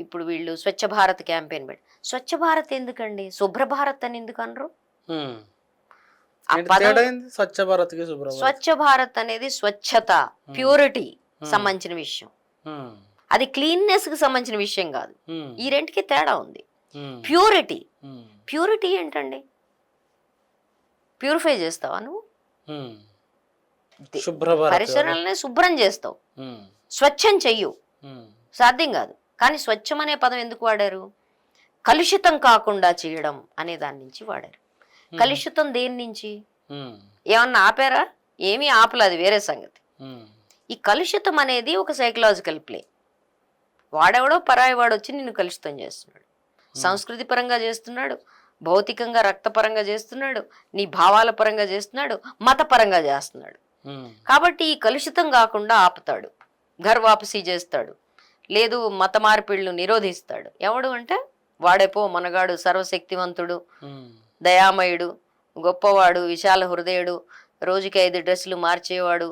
ఇప్పుడు వీళ్ళు స్వచ్ఛ భారత్ క్యాంపెయిన్ పెట్టి, స్వచ్ఛ భారత్ ఎందుకండి, శుభ్ర భారత్ అని ఎందుకు అనరు? స్వచ్ఛ భారత్ అనేది స్వచ్ఛత, ప్యూరిటీ సంబంధించిన విషయం. అది క్లీన్నెస్ కి సంబంధించిన విషయం కాదు. ఈ రెంటికి తేడా ఉంది. ప్యూరిటీ ఏంటండి? ప్యూరిఫై చేస్తావా నువ్వు? పరిసరాలనే శుభ్రం చేస్తావు, స్వచ్ఛం చెయ్యు, సాధ్యం కాదు. కానీ స్వచ్ఛం అనే పదం ఎందుకు వాడారు? కలుషితం కాకుండా చేయడం అనే దాని నుంచి వాడారు. కలుషితం దేని నుంచి? ఏమన్నా ఆపారా? ఏమీ ఆపలేదు, అది వేరే సంగతి. ఈ కలుషితం అనేది ఒక సైకలాజికల్ ప్లే. వాడెవడో పరాయి వాడు వచ్చి నిన్ను కలుషితం చేస్తున్నాడు. సంస్కృతి పరంగా చేస్తున్నాడు, భౌతికంగా రక్తపరంగా చేస్తున్నాడు, నీ భావాల పరంగా చేస్తున్నాడు, మతపరంగా చేస్తున్నాడు. కాబట్టి ఈ కలుషితం కాకుండా ఆపుతాడు, ఘర్ వాపసీ చేస్తాడు, లేదు మత మార్పిళ్లు నిరోధిస్తాడు. ఎవడు అంటే వాడేపో మనగాడు, సర్వశక్తివంతుడు, దయామయుడు, గొప్పవాడు, విశాల హృదయుడు, రోజుకి 5 డ్రెస్సులు మార్చేవాడు,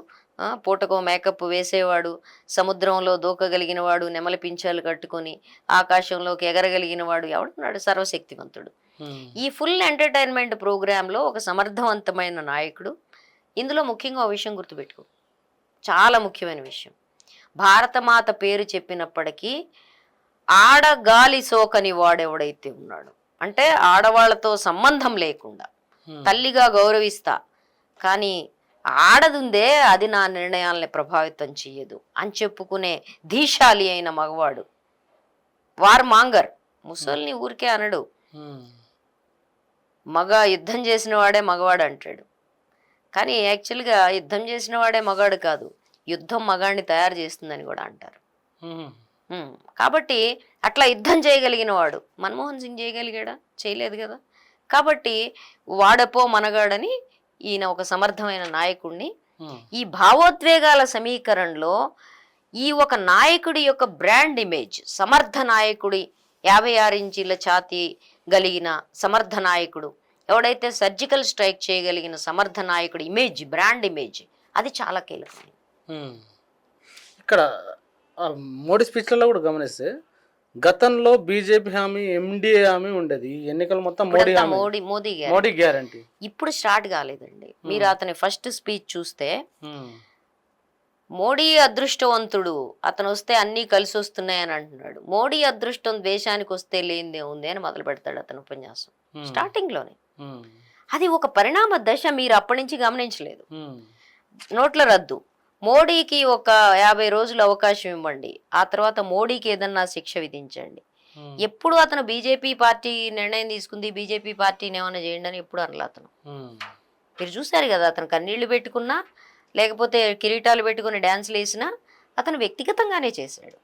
పూటకో మేకప్ వేసేవాడు, సముద్రంలో దూకగలిగిన వాడు, నెమలి పించాలు కట్టుకొని ఆకాశంలోకి ఎగరగలిగిన వాడు ఎవడున్నాడు? సర్వశక్తివంతుడు. ఈ ఫుల్ ఎంటర్టైన్మెంట్ ప్రోగ్రాంలో ఒక సమర్థవంతమైన నాయకుడు. ఇందులో ముఖ్యంగా ఒక విషయం గుర్తుపెట్టుకో, చాలా ముఖ్యమైన విషయం. భారతమాత పేరు చెప్పినప్పటికీ ఆడగాలి సోకని వాడెవడైతే ఉన్నాడు, అంటే ఆడవాళ్లతో సంబంధం లేకుండా తల్లిగా గౌరవిస్తా, కానీ ఆడదుందే అది నా నిర్ణయాలని ప్రభావితం చెయ్యదు అని చెప్పుకునే ధీశాలి అయిన మగవాడు, వార్ మాంగర్. ముసల్ని ఊరికే అనడు, యుద్ధం చేసిన వాడే మగవాడు అంటాడు. కానీ యాక్చువల్గా యుద్ధం చేసిన వాడే మగాడు కాదు, యుద్ధం మగాడిని తయారు చేస్తుందని కూడా అంటారు. కాబట్టి అట్లా యుద్ధం చేయగలిగిన వాడు మన్మోహన్ సింగ్ చేయగలిగాడా? చేయలేదు కదా. కాబట్టి వాడపో మనగాడని ఈయన ఒక సమర్థమైన నాయకుడిని. ఈ భావోద్వేగాల సమీకరణలో ఈ ఒక నాయకుడి యొక్క బ్రాండ్ ఇమేజ్, సమర్థ నాయకుడి, 56 ఇంచీల ఛాతీ కలిగిన సమర్థ నాయకుడు, ఎవడైతే సర్జికల్ స్ట్రైక్ చేయగలిగిన సమర్థ నాయకుడి ఇమేజ్, బ్రాండ్ ఇమేజ్, అది చాలా కీలకమైనది. ఇక్కడ మోడీ స్పీచ్లలో కూడా గమనిస్తే గతంలో బీజేపీ హామీ, ఎండిఏ హామీ ఉండేది. ఎన్నికలు మొత్తం మోడీ గ్యారంటీ. ఇప్పుడు స్టార్ట్ కాలేదండి. మీరు అతని ఫస్ట్ స్పీచ్ చూస్తే మోడీ అదృష్టవంతుడు, అతను వస్తే అన్నీ కలిసి వస్తున్నాయి అని అంటున్నాడు. మోడీ అదృష్టం దేశానికి వస్తే లేనిదే ఉంది అని మొదలు పెడతాడు అతను ఉపన్యాసం స్టార్టింగ్ లోనే. అది ఒక పరిణామ దశ, మీరు అప్పటి నుంచి గమనించలేదు. నోట్ల రద్దు, మోడీకి ఒక 50 రోజులు అవకాశం ఇవ్వండి, ఆ తర్వాత మోడీకి ఏదన్నా శిక్ష విధించండి. ఎప్పుడు అతను బీజేపీ పార్టీ నిర్ణయం తీసుకుంది, బీజేపీ పార్టీని ఏమైనా చేయండి అని ఎప్పుడు అనలా అతను. మీరు చూసారు కదా, అతను కన్నీళ్లు పెట్టుకున్నా లేకపోతే కిరీటాలు పెట్టుకుని డ్యాన్సులు వేసినా అతను వ్యక్తిగతంగానే చేశాడు.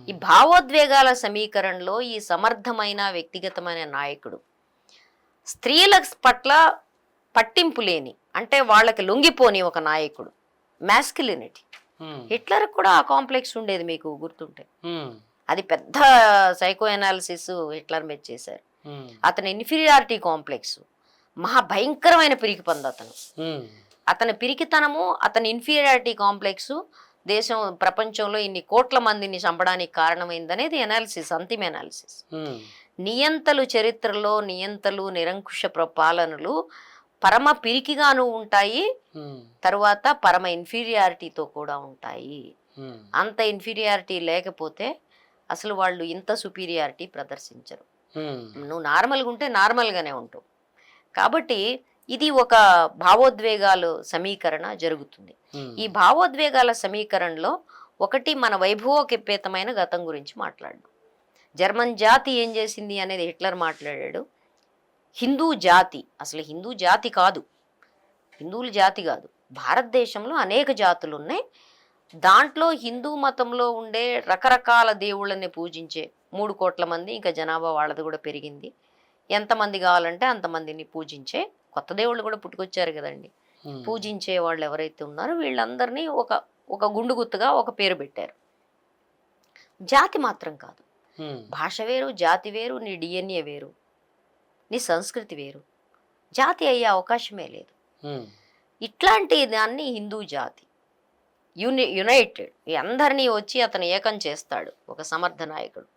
ఈ భావోద్వేగాల సమీకరణలో ఈ సమర్థమైన వ్యక్తిగతమైన నాయకుడు, స్త్రీల పట్ల పట్టింపు లేని, అంటే వాళ్ళకి లొంగిపోని ఒక నాయకుడు, మ్యాస్కులినిటీ. హిట్లర్ కూడా ఆ కాంప్లెక్స్ ఉండేది, మీకు గుర్తుంటే. అది పెద్ద సైకో అనాలిసిస్ హిట్లర్ మీద చేశారు. అతని ఇన్ఫీరియారిటీ కాంప్లెక్స్, మహాభయంకరమైన పిరికి పందు అతను. అతని పిరికితనము, అతని ఇన్ఫీరియారిటీ కాంప్లెక్స్ దేశం ప్రపంచంలో ఇన్ని కోట్ల మందిని చంపడానికి కారణమైందనేది అనాలిసిస్, అంతిమ అనాలిసిస్. నియంతలు చరిత్రలో నియంతలు నిరంకుశ పాలనలు పరమ పిరికిగాను ఉంటాయి, తరువాత పరమ ఇన్ఫీరియారిటీతో కూడా ఉంటాయి. అంత ఇన్ఫీరియారిటీ లేకపోతే అసలు వాళ్ళు ఇంత సుపీరియారిటీ ప్రదర్శించరు. నువ్వు నార్మల్గా ఉంటే నార్మల్గానే ఉంటావు. కాబట్టి ఇది ఒక భావోద్వేగాలు సమీకరణ జరుగుతుంది. ఈ భావోద్వేగాల సమీకరణలో ఒకటి మన వైభవోపేతమైన గతం గురించి మాట్లాడు. జర్మన్ జాతి ఏం చేసింది అనేది హిట్లర్ మాట్లాడాడు. హిందూ జాతి అసలు హిందూ జాతి కాదు, హిందువుల జాతి కాదు. భారతదేశంలో అనేక జాతులు ఉన్నాయి. దాంట్లో హిందూ మతంలో ఉండే రకరకాల దేవుళ్ళని పూజించే 3 కోట్ల మంది, ఇంకా జనాభా వాళ్ళది కూడా పెరిగింది. ఎంతమంది కావాలంటే అంతమందిని పూజించే కొత్త దేవుళ్ళు కూడా పుట్టుకొచ్చారు కదండి. పూజించే వాళ్ళు ఎవరైతే ఉన్నారో వీళ్ళందరినీ ఒక గుండు గుత్తుగా ఒక పేరు పెట్టారు. జాతి మాత్రం కాదు, భాష వేరు, జాతి వేరు, నీ డిఎన్ఏ వేరు, నీ సంస్కృతి వేరు. జాతి అయ్యే అవకాశమే లేదు. ఇట్లాంటి దాన్ని హిందూ జాతి యునైటెడ్ అందరినీ వచ్చి అతను ఏకం చేస్తాడు ఒక సమర్థ నాయకుడు.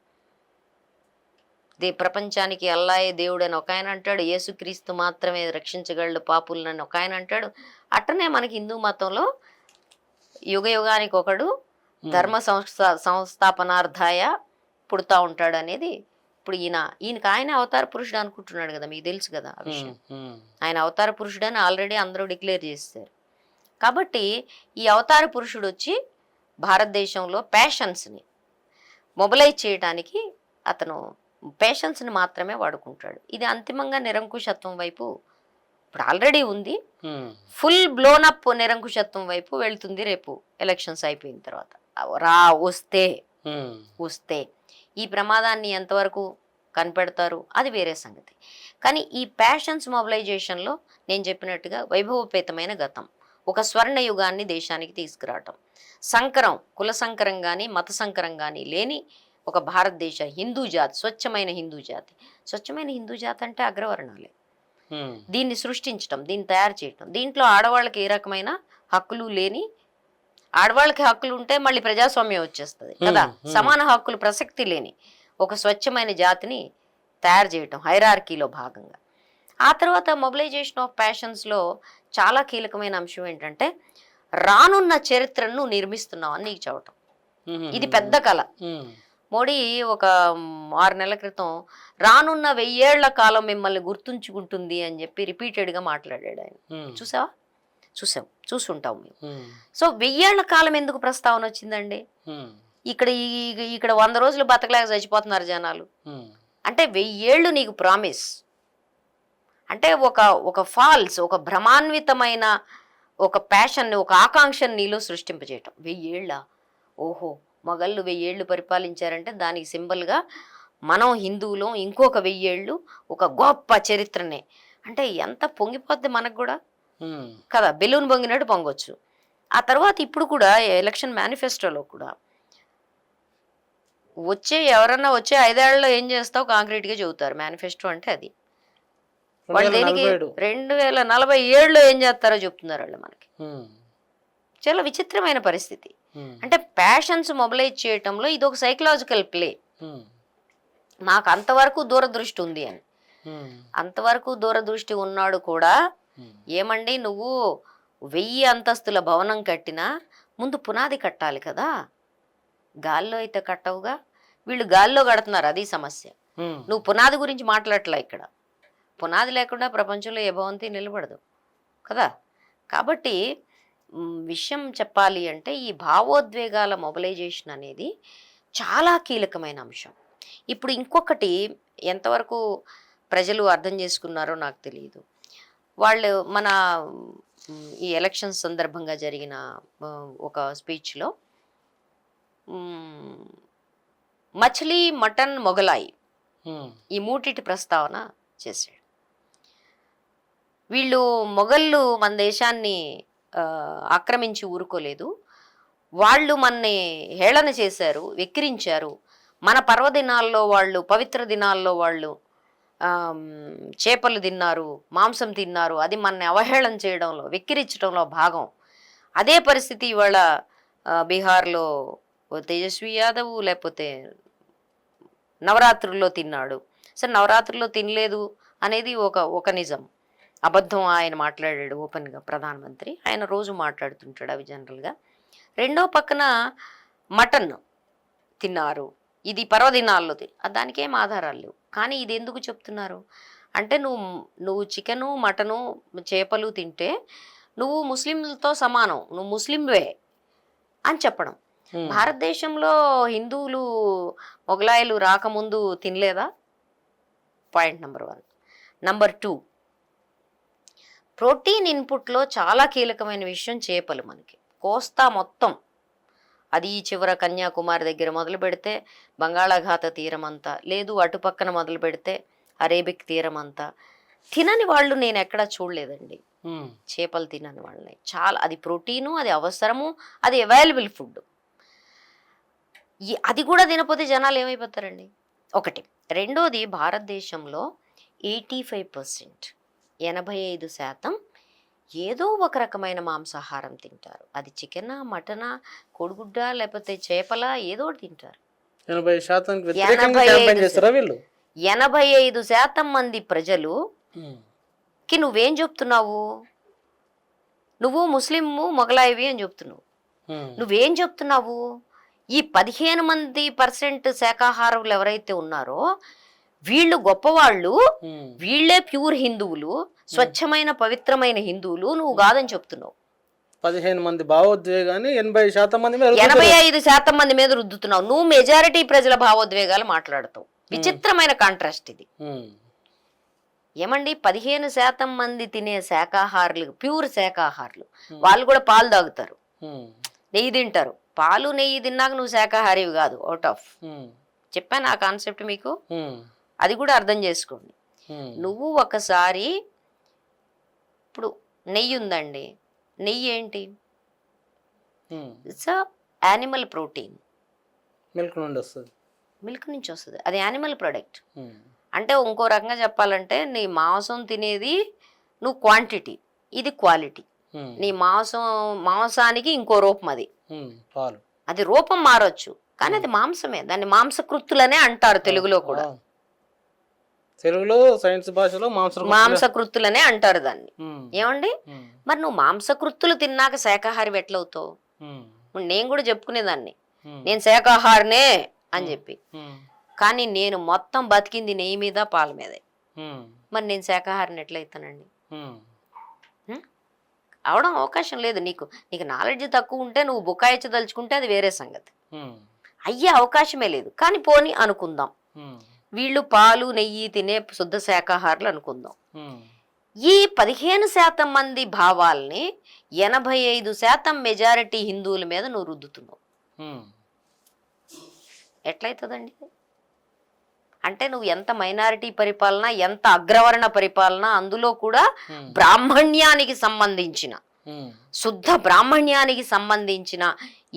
ప్రపంచానికి అల్లాయే దేవుడు అని ఒక ఆయన అంటాడు, యేసుక్రీస్తు మాత్రమే రక్షించగలడు పాపులని ఒక ఆయన అంటాడు. అట్టనే మనకి హిందూ మతంలో యుగ యుగానికి ఒకడు ధర్మ సంస్థాపనార్థాయ పుడతా ఉంటాడు అనేది. ఇప్పుడు ఈయనకి ఆయన అవతార పురుషుడు అనుకుంటున్నాడు కదా, మీకు తెలుసు కదా ఆ విషయం. ఆయన అవతార పురుషుడు అని ఆల్రెడీ అందరూ డిక్లేర్ చేస్తారు. కాబట్టి ఈ అవతార పురుషుడు వచ్చి భారతదేశంలో ప్యాషన్స్ని మొబలైజ్ చేయడానికి అతను పేషెన్స్ని మాత్రమే వాడుకుంటాడు. ఇది అంతిమంగా నిరంకుశత్వం వైపు ఇప్పుడు ఆల్రెడీ ఉంది, ఫుల్ బ్లోన్ అప్ నిరంకుశత్వం వైపు వెళ్తుంది రేపు ఎలక్షన్స్ అయిపోయిన తర్వాత. వస్తే ఈ ప్రమాదాన్ని ఎంతవరకు కనిపెడతారు అది వేరే సంగతి. కానీ ఈ ప్యాషన్స్ మొబిలైజేషన్లో నేను చెప్పినట్టుగా వైభవపేతమైన గతం, ఒక స్వర్ణ యుగాన్ని దేశానికి తీసుకురావటం, సంకరం, కుల సంకరం కానీ మత సంకరం కానీ లేని ఒక భారతదేశ హిందూ జాతి, స్వచ్ఛమైన హిందూ జాతి. స్వచ్ఛమైన హిందూ జాతి అంటే అగ్రవర్ణాలే. దీన్ని సృష్టించటం, దీన్ని తయారు చేయటం, దీంట్లో ఆడవాళ్ళకి ఏ రకమైన హక్కులు లేని, ఆడవాళ్ళకి హక్కులు ఉంటే మళ్ళీ ప్రజాస్వామ్యం వచ్చేస్తుంది కదా, సమాన హక్కులు ప్రసక్తి లేని ఒక స్వచ్ఛమైన జాతిని తయారు చేయటం హైరార్కీలో భాగంగా. ఆ తర్వాత మొబిలైజేషన్ ఆఫ్ ప్యాషన్స్లో చాలా కీలకమైన అంశం ఏంటంటే రానున్న చరిత్రను నిర్మిస్తున్నావు అని నీకు చెప్పటం. ఇది పెద్ద కళ. మోడీ ఒక 6 నెలల క్రితం రానున్న 1000 ఏళ్ల కాలం మిమ్మల్ని గుర్తుంచుకుంటుంది అని చెప్పి రిపీటెడ్గా మాట్లాడాడు ఆయన. చూసుంటాం మేము. సో 1000 ఏళ్ల కాలం ఎందుకు ప్రస్తావన వచ్చిందండి? ఇక్కడ 100 రోజులు బతకలేక చచ్చిపోతున్నారు జనాలు. అంటే 1000 ఏళ్ళు నీకు ప్రామిస్ అంటే ఒక ఫాల్స్, ఒక భ్రమాన్వితమైన ఒక ప్యాషన్ని, ఒక ఆకాంక్షను నీలో సృష్టింపజేయటం. 1000 ఏళ్ళ ఓహో మొఘళ్ళు 1000 ఏళ్ళు పరిపాలించారంటే దానికి సింబల్గా మనం హిందువులు ఇంకొక 1000 ఏళ్ళు ఒక గొప్ప చరిత్రనే అంటే ఎంత పొంగిపోద్ది మనకు కూడా కదా, బెలూన్ పొంగినట్టు పొంగొచ్చు. ఆ తర్వాత ఇప్పుడు కూడా ఎలక్షన్ మేనిఫెస్టోలో కూడా ఎవరన్నా వచ్చే 5 ఏళ్లలో ఏం చేస్తావు కాంక్రీట్గా చెబుతారు. మేనిఫెస్టో అంటే అది. వాళ్ళు దేనికి 2047లో ఏం చేస్తారో చెప్తున్నారు వాళ్ళు మనకి. చాలా విచిత్రమైన పరిస్థితి. అంటే ప్యాషన్స్ మొబిలైజ్ చేయటంలో ఇది ఒక సైకలాజికల్ ప్లే. మాకు అంతవరకు దూరదృష్టి ఉంది అని, అంతవరకు దూరదృష్టి ఉన్నాడు కూడా. ఏమండి నువ్వు 1000 అంతస్తుల భవనం కట్టినా ముందు పునాది కట్టాలి కదా, గాల్లో అయితే కట్టవుగా. వీళ్ళు గాల్లో కడుతున్నారు, అది సమస్య. నువ్వు పునాది గురించి మాట్లాడట్లా. ఇక్కడ పునాది లేకుండా ప్రపంచంలో ఏ భవంతి నిలబడదు కదా. కాబట్టి విషయం చెప్పాలి అంటే ఈ భావోద్వేగాల మొబిలైజేషన్ అనేది చాలా కీలకమైన అంశం. ఇప్పుడు ఇంకొకటి ఎంతవరకు ప్రజలు అర్థం చేసుకున్నారో నాకు తెలియదు. వాళ్ళు మన ఈ ఎలక్షన్స్ సందర్భంగా జరిగిన ఒక స్పీచ్లో మచిలీ, మటన్, మొగలాయి ఈ 3 ప్రస్తావన చేశాడు. వీళ్ళు మొఘళ్ళు మన దేశాన్ని ఆక్రమించి ఊరుకోలేదు, వాళ్ళు మనని హేళన చేశారు, వెక్కిరించారు. మన పర్వదినాల్లో వాళ్ళు, పవిత్ర దినాల్లో వాళ్ళు చేపలు తిన్నారు, మాంసం తిన్నారు, అది మనని అవహేళన చేయడంలో, వెక్కిరించడంలో భాగం. అదే పరిస్థితి ఇవాళ బీహార్లో తేజస్వి యాదవ్ లేకపోతే నవరాత్రుల్లో తిన్నాడు. సరే నవరాత్రుల్లో తినలేదు అనేది ఒక నిజం, అబద్ధం ఆయన మాట్లాడాడు ఓపెన్గా. ప్రధానమంత్రి ఆయన రోజు మాట్లాడుతుంటాడు అవి జనరల్గా. రెండో పక్కన మటన్ తిన్నారు, ఇది పర్వదినాల్లో దానికేం ఆధారాలు లేవు. కానీ ఇది ఎందుకు చెప్తున్నారు అంటే నువ్వు చికెను మటను చేపలు తింటే నువ్వు ముస్లింలతో సమానం, నువ్వు ముస్లింవే అని చెప్పడం. భారతదేశంలో హిందువులు మొగలాయిలు రాకముందు తినలేదా? Point number 1. నెంబర్ 2, ప్రోటీన్ ఇన్పుట్లో చాలా కీలకమైన విషయం చేపలు. మనకి కోస్తా మొత్తం, అది చివర కన్యాకుమారి దగ్గర మొదలు పెడితే బంగాళాఖాత తీరం అంతా, లేదు అటుపక్కన మొదలు పెడితే అరేబిక్ తీరం అంతా, తినని వాళ్ళు నేను ఎక్కడా చూడలేదండి. చేపలు తినని వాళ్ళని. చాలా, అది ప్రోటీను, అది అవసరము, అది అవైలబుల్ ఫుడ్. అది కూడా తినపోతే జనాలు ఏమైపోతారండి? ఒకటి. రెండోది, భారతదేశంలో 85%, 85% ఏదో ఒక రకమైన మాంసాహారం తింటారు. అది చికెనా, మటనా, కోడిగుడ్డ, లేకపోతే చేపల, ఏదో తింటారు. 85% మంది ప్రజలుకి నువ్వేం చెప్తున్నావు? నువ్వు ముస్లిము మొగలాయివి అని చెప్తున్నావు. నువ్వేం చెప్తున్నావు? ఈ 15% శాకాహారులు ఎవరైతే ఉన్నారో వీళ్ళు గొప్పవాళ్ళు, వీళ్ళే ప్యూర్ హిందువులు, స్వచ్ఛమైన పవిత్రమైన హిందువులు, నువ్వు కాదని చెప్తున్నావు. 15 మంది భావోద్వేగాన్ని 80% మంది మీద 85% మంది మీద రుద్దుతున్నావు. నువ్వు మెజారిటీ ప్రజల భావోద్వేగాలు మాట్లాడతావు. విచిత్రమైన కాంట్రాస్ట్ ఇది. ఏమండి, 15% మంది తినే శాకాహారులు, ప్యూర్ శాకాహారులు, వాళ్ళు కూడా పాలు తాగుతారు, నెయ్యి తింటారు. పాలు నెయ్యి తిన్నాక నువ్వు శాకాహారివి కాదు. అవుట్ ఆఫ్ చెప్పాను ఆ కాన్సెప్ట్ మీకు, అది కూడా అర్థం చేసుకోండి. నువ్వు ఒకసారి, ఇప్పుడు నెయ్యి ఉందండి, నెయ్యి ఏంటి? ఇట్స్ యానిమల్ ప్రోటీన్, మిల్క్ నుండి వస్తుంది, మిల్క్ నుంచి వస్తుంది, అది యానిమల్ ప్రొడక్ట్. అంటే ఇంకో రకంగా చెప్పాలంటే నీ మాంసం తినేది నువ్వు క్వాంటిటీ, ఇది క్వాలిటీ. నీ మాంసానికి ఇంకో రూపం, అది పాలు, అది రూపం మారొచ్చు కానీ అది మాంసమే. దాన్ని మాంసకృత్తులనే అంటారు తెలుగులో కూడా. తెలుగులో సైన్స్ భాషలో మాంసకృత్తులనే అంటారు దాన్ని. ఏమండి, మరి నువ్వు మాంసకృత్తులు తిన్నాక శాకాహారి ఎట్లవుతావు? నేను కూడా చెప్పుకునేదాన్ని, నేను శాకాహారినే అని చెప్పి. కానీ నేను మొత్తం బతికింది నెయ్యి మీద, పాల మీదే. మరి నేను శాకాహారిని ఎట్లయితానండి? అవడం అవకాశం లేదు. నీకు నాలెడ్జ్ తక్కువ ఉంటే నువ్వు బుకాయించదలుచుకుంటే అది వేరే సంగతి, అయ్యే అవకాశమే లేదు. కానీ పోనీ అనుకుందాం, వీళ్ళు పాలు నెయ్యి తినే శుద్ధ శాకాహారులు అనుకుందాం. ఈ 15% మంది భావాల్ని 85% మెజారిటీ హిందువుల మీద నువ్వు రుద్దుతున్నావు. ఎట్లయితుందండి? అంటే నువ్వు ఎంత మైనారిటీ పరిపాలన, ఎంత అగ్రవర్ణ పరిపాలన, అందులో కూడా బ్రాహ్మణ్యానికి సంబంధించిన, శుద్ధ బ్రాహ్మణ్యానికి సంబంధించిన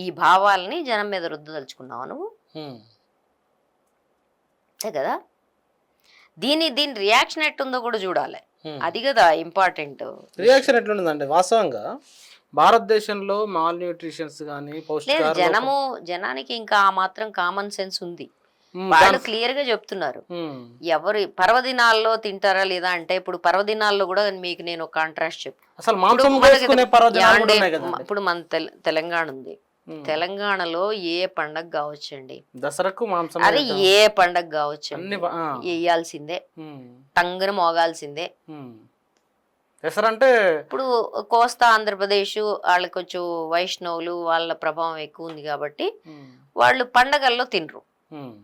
ఈ భావాల్ని జనం మీద రుద్దదలుచుకున్నావు నువ్వు, అంతే కదా? దీని రియాక్షన్ ఎట్టుందో కూడా చూడాలి, అది కదా ఇంపార్టెంట్. రియాక్షన్ ఎట్లుందంటే, వాస్తవంగా భారతదేశంలో మాల్ న్యూట్రిషన్స్ కానీ జనానికి ఇంకా ఆ మాత్రం కామన్ సెన్స్ ఉంది. వాళ్ళు క్లియర్ గా చెప్తున్నారు. ఎవరు పర్వదినాల్లో తింటారా లేదా అంటే, ఇప్పుడు పర్వదినాల్లో కూడా మీకు నేను ఒక కాంట్రాస్ట్ చెప్పు. ఇప్పుడు మన తెలంగాణ ఉంది, తెలంగాణలో ఏ పండగ కావచ్చండి, దసరాకు మాంసం, అది ఏ పండగ కావచ్చు వేయాల్సిందే, టంగున మోగాల్సిందే. అంటే ఇప్పుడు కోస్తా ఆంధ్రప్రదేశ్ వాళ్ళకి కొంచెం వైష్ణవులు వాళ్ళ ప్రభావం ఎక్కువ ఉంది కాబట్టి వాళ్ళు పండగల్లో తినరు,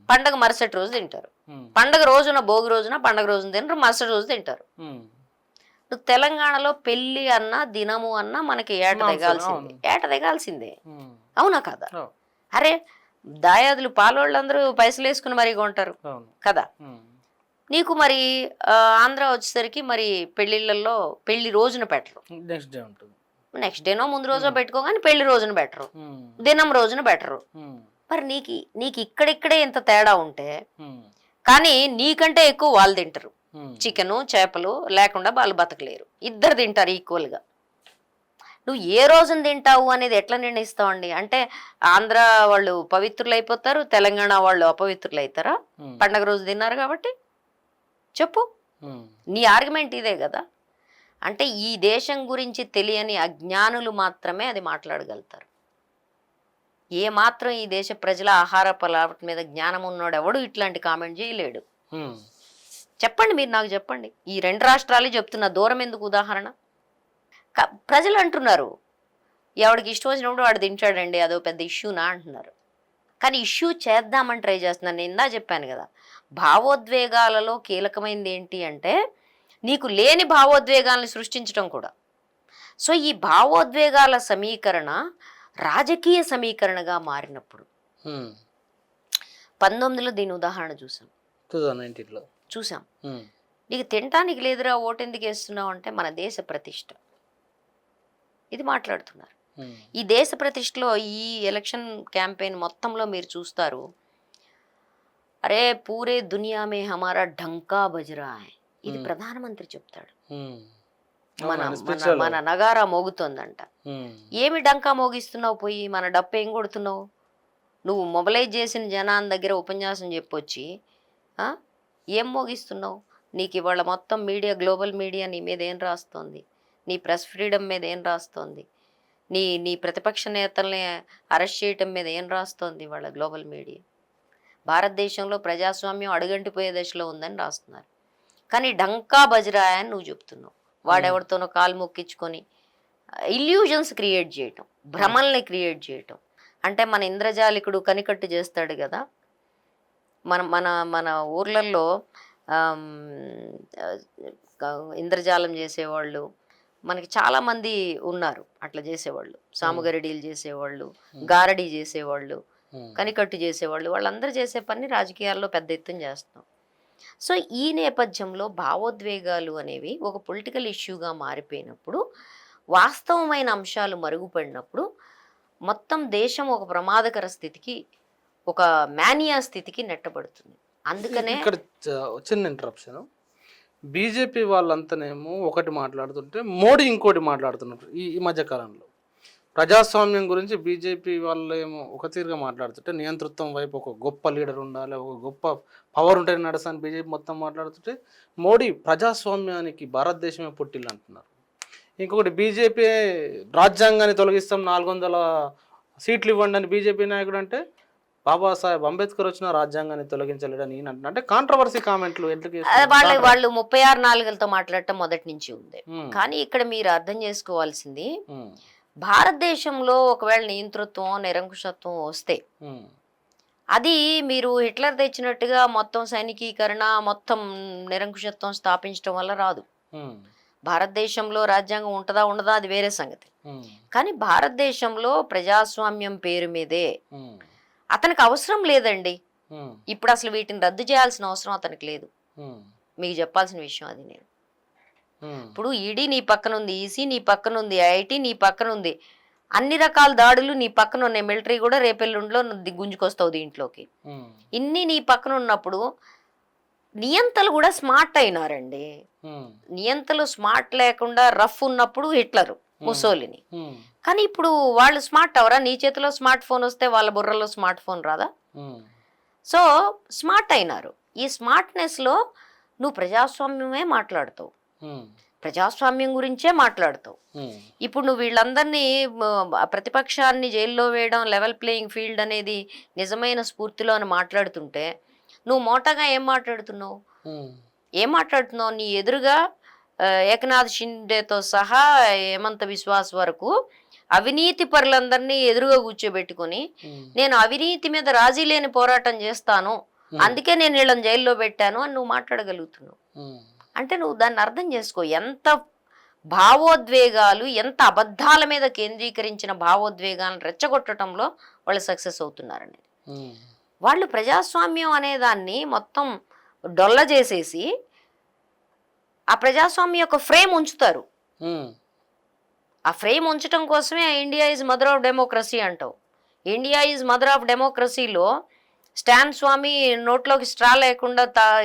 పండగ మరుసటి రోజు తింటారు. పండగ రోజున, భోగి రోజున, పండగ రోజున తినరు, మరుసటి రోజు తింటారు. తెలంగాణలో పెళ్లి అన్నా దినము అన్నా మనకి ఏట దిగాల్సిందే, అవునా కదా? అరే దాయాదులు పాలోళ్ళందరూ పైసలు వేసుకుని మరీ కొంటారు కదా. నీకు మరి ఆంధ్ర వచ్చేసరికి మరి పెళ్లిళ్ళల్లో పెళ్లి రోజున పెట్టరు, నెక్స్ట్ డేనో ముందు రోజో పెట్టుకోగానే పెళ్లి రోజున పెట్టరు, దినం రోజున పెట్టరు. మరి నీకు ఇక్కడిక్కడే ఇంత తేడా ఉంటే, కానీ నీకంటే ఎక్కువ వాళ్ళు తింటారు. చికెను చేపలు లేకుండా వాళ్ళు బతకలేరు. ఇద్దరు తింటారు ఈక్వల్గా. నువ్వు ఏ రోజున తింటావు అనేది ఎట్లా నిర్ణయిస్తావండి? అంటే ఆంధ్ర వాళ్ళు పవిత్రులు అయిపోతారు, తెలంగాణ వాళ్ళు అపవిత్రులు అవుతారా? పండగ రోజు తిన్నారు కాబట్టి చెప్పు. నీ ఆర్గ్యుమెంట్ ఇదే కదా. అంటే ఈ దేశం గురించి తెలియని అజ్ఞానులు మాత్రమే అది మాట్లాడగలుగుతారు. ఏ మాత్రం ఈ దేశ ప్రజల ఆహార పదార్థం మీద జ్ఞానం ఉన్నాడు ఎవడు ఇట్లాంటి కామెంట్ చేయలేడు. చెప్పండి, మీరు నాకు చెప్పండి. ఈ 2 రాష్ట్రాలు చెప్తున్నా, దూరం ఎందుకు ఉదాహరణ? ప్రజలు అంటున్నారు ఎవడికి ఇష్టం వచ్చినప్పుడు వాడు తింటాడండి, అదో పెద్ద ఇష్యూనా అంటున్నారు. కానీ ఇష్యూ చేద్దామని ట్రై చేస్తున్నాను. నేను ఇందా చెప్పాను కదా, భావోద్వేగాలలో కీలకమైనది ఏంటి అంటే నీకు లేని భావోద్వేగాలను సృష్టించడం కూడా. సో ఈ భావోద్వేగాల సమీకరణ రాజకీయ సమీకరణగా మారినప్పుడు 19లో దీని ఉదాహరణ చూసాం. నీకు తినటానికి లేదురా ఓటెందుకు వేస్తున్నావు అంటే మన దేశ ప్రతిష్ట ఇది మాట్లాడుతున్నారు. ఈ దేశ ప్రతిష్టలో ఈ ఎలక్షన్ క్యాంపెయిన్ మొత్తంలో మీరు చూస్తారు, అరే పూరే దునియా మే హమారా ఢంకా బజరా హై, ఇది ప్రధానమంత్రి చెప్తాడు. మన నగారా మోగుతోందంట. ఏమి డంకా మోగిస్తున్నావు? పోయి మన డప్పు ఏం కొడుతున్నావు? నువ్వు మొబలైజ్ చేసిన జనాన్ని దగ్గర ఉపన్యాసం చెప్పొచ్చి ఏం మోగిస్తున్నావు? నీకు ఇవాళ మొత్తం మీడియా, గ్లోబల్ మీడియా నీ మీద ఏం రాస్తోంది? నీ ప్రెస్ ఫ్రీడమ్ మీద ఏం రాస్తోంది? నీ ప్రతిపక్ష నేతల్ని అరెస్ట్ చేయటం మీద ఏం రాస్తోంది వాళ్ళ గ్లోబల్ మీడియా? భారతదేశంలో ప్రజాస్వామ్యం అడుగంటిపోయే దశలో ఉందని రాస్తున్నారు. కానీ డంకా బజరాయ్ అని నువ్వు చెప్తున్నావు. వాడెవరితోనో కాలు మొక్కించుకొని ఇల్యూజన్స్ క్రియేట్ చేయటం, భ్రమల్ని క్రియేట్ చేయటం. అంటే మన ఇంద్రజాలికుడు కనికట్టు చేస్తాడు కదా, మన మన మన ఊర్లలో ఇంద్రజాలం చేసేవాళ్ళు మనకి చాలామంది ఉన్నారు. అట్లా చేసేవాళ్ళు, సాముగరిడీలు చేసేవాళ్ళు, గారడీ చేసేవాళ్ళు, కనికట్టు చేసేవాళ్ళు, వాళ్ళందరూ చేసే పని రాజకీయాల్లో పెద్ద ఎత్తున చేస్తున్నాం. సో ఈ నేపథ్యంలో భావోద్వేగాలు అనేవి ఒక పొలిటికల్ ఇష్యూగా మారిపోయినప్పుడు, వాస్తవమైన అంశాలు మరుగుపడినప్పుడు మొత్తం దేశం ఒక ప్రమాదకర స్థితికి, ఒక మానియా స్థితికి నెట్టబడుతుంది. అందుకనే ఇక్కడ చిన్న ఇంటరప్షన్, బీజేపీ వాళ్ళంతానేమో ఒకటి మాట్లాడుతుంటే మోడీ ఇంకోటి మాట్లాడుతున్నారు. ఈ మధ్యకాలంలో ప్రజాస్వామ్యం గురించి బీజేపీ వాళ్ళు ఏమో ఒక తీరుగా మాట్లాడుతుంటే, నియంతృత్వం వైపు ఒక గొప్ప లీడర్ ఉండాలి, ఒక గొప్ప పవర్ ఉంటే నడుస్తాను బీజేపీ మొత్తం మాట్లాడుతుంటే, మోడీ ప్రజాస్వామ్యానికి భారతదేశమే పుట్టిల్లు అంటున్నారు. ఇంకొకటి బీజేపీ రాజ్యాంగాన్ని తొలగిస్తాం, 400 సీట్లు ఇవ్వండి అని బీజేపీ నాయకుడు అంటే, బాబాసాహెబ్ అంబేద్కర్ వచ్చిన రాజ్యాంగాన్ని తొలగించలేడని ఈయన అంటే కాంట్రవర్సీ కామెంట్లు ఎందుకు? వాళ్ళు 36-4లతో మాట్లాడటం మొదటి నుంచి ఉంది. కానీ ఇక్కడ మీరు అర్థం చేసుకోవాల్సింది, భారతదేశంలో ఒకవేళ నియంతృత్వం, నిరంకుశత్వం వస్తే అది మీరు హిట్లర్ తెచ్చినట్టుగా మొత్తం సైనికీకరణ, మొత్తం నిరంకుశత్వం స్థాపించడం వల్ల రాదు. భారతదేశంలో రాజ్యాంగం ఉంటుందా ఉండదా అది వేరే సంగతి. కానీ భారతదేశంలో ప్రజాస్వామ్యం పేరు మీదే అతనికి అవసరం లేదండి. ఇప్పుడు అసలు వీటిని రద్దు చేయాల్సిన అవసరం అతనికి లేదు. మీకు చెప్పాల్సిన విషయం అది. నేను ఇప్పుడు ఈడీ నీ పక్కన ఉంది, ఈసీ నీ పక్కన ఉంది, ఐఐటి నీ పక్కన ఉంది, అన్ని రకాల దాడులు నీ పక్కన ఉన్నాయి. మిలిటరీ కూడా రేపెల్లుండిలో గుంజుకొస్తావు దీంట్లోకి. ఇన్ని నీ పక్కన ఉన్నప్పుడు నియంతలు కూడా స్మార్ట్ అయినారండి. నియంతలు స్మార్ట్ లేకుండా రఫ్ ఉన్నప్పుడు హిట్లరు, ముసోలిని. కానీ ఇప్పుడు వాళ్ళు స్మార్ట్ అవరా? నీ చేతిలో స్మార్ట్ ఫోన్ వస్తే వాళ్ళ బుర్రలో స్మార్ట్ ఫోన్ రాదా? సో స్మార్ట్ అయినారు. ఈ స్మార్ట్నెస్ లో నువ్వు ప్రజాస్వామ్యమే మాట్లాడుతావు, ప్రజాస్వామ్యం గురించే మాట్లాడుతావు. ఇప్పుడు నువ్వు వీళ్ళందరినీ ప్రతిపక్షాన్ని జైల్లో వేయడం, లెవెల్ ప్లేయింగ్ ఫీల్డ్ అనేది నిజమైన స్ఫూర్తిలో అని మాట్లాడుతుంటే, నువ్వు మోటాగా ఏం మాట్లాడుతున్నావు? నీ ఎదురుగా ఏకనాథ్ షిండేతో సహా హేమంత్ బిశ్వాస్ వరకు అవినీతి పరులందరినీ ఎదురుగా కూర్చోబెట్టుకుని, నేను అవినీతి మీద రాజీ లేని పోరాటం చేస్తాను, అందుకే నేను వీళ్ళని జైల్లో పెట్టాను అని నువ్వు మాట్లాడగలుగుతున్నావు. అంటే నువ్వు దాన్ని అర్థం చేసుకో, ఎంత భావోద్వేగాలు, ఎంత అబద్ధాల మీద కేంద్రీకరించిన భావోద్వేగాలను రెచ్చగొట్టడంలో వాళ్ళు సక్సెస్ అవుతున్నారనేది. వాళ్ళు ప్రజాస్వామ్యం అనే దాన్ని మొత్తం డొల్ల చేసేసి ఆ ప్రజాస్వామ్యం యొక్క ఫ్రేమ్ ఉంచుతారు. ఆ ఫ్రేమ్ ఉంచడం కోసమే India is mother of democracy అంటావు. ఇండియా ఈజ్ మదర్ ఆఫ్ డెమోక్రసీలో స్టాన్ స్వామి నోట్లోకి స్ట్రా లేకుండా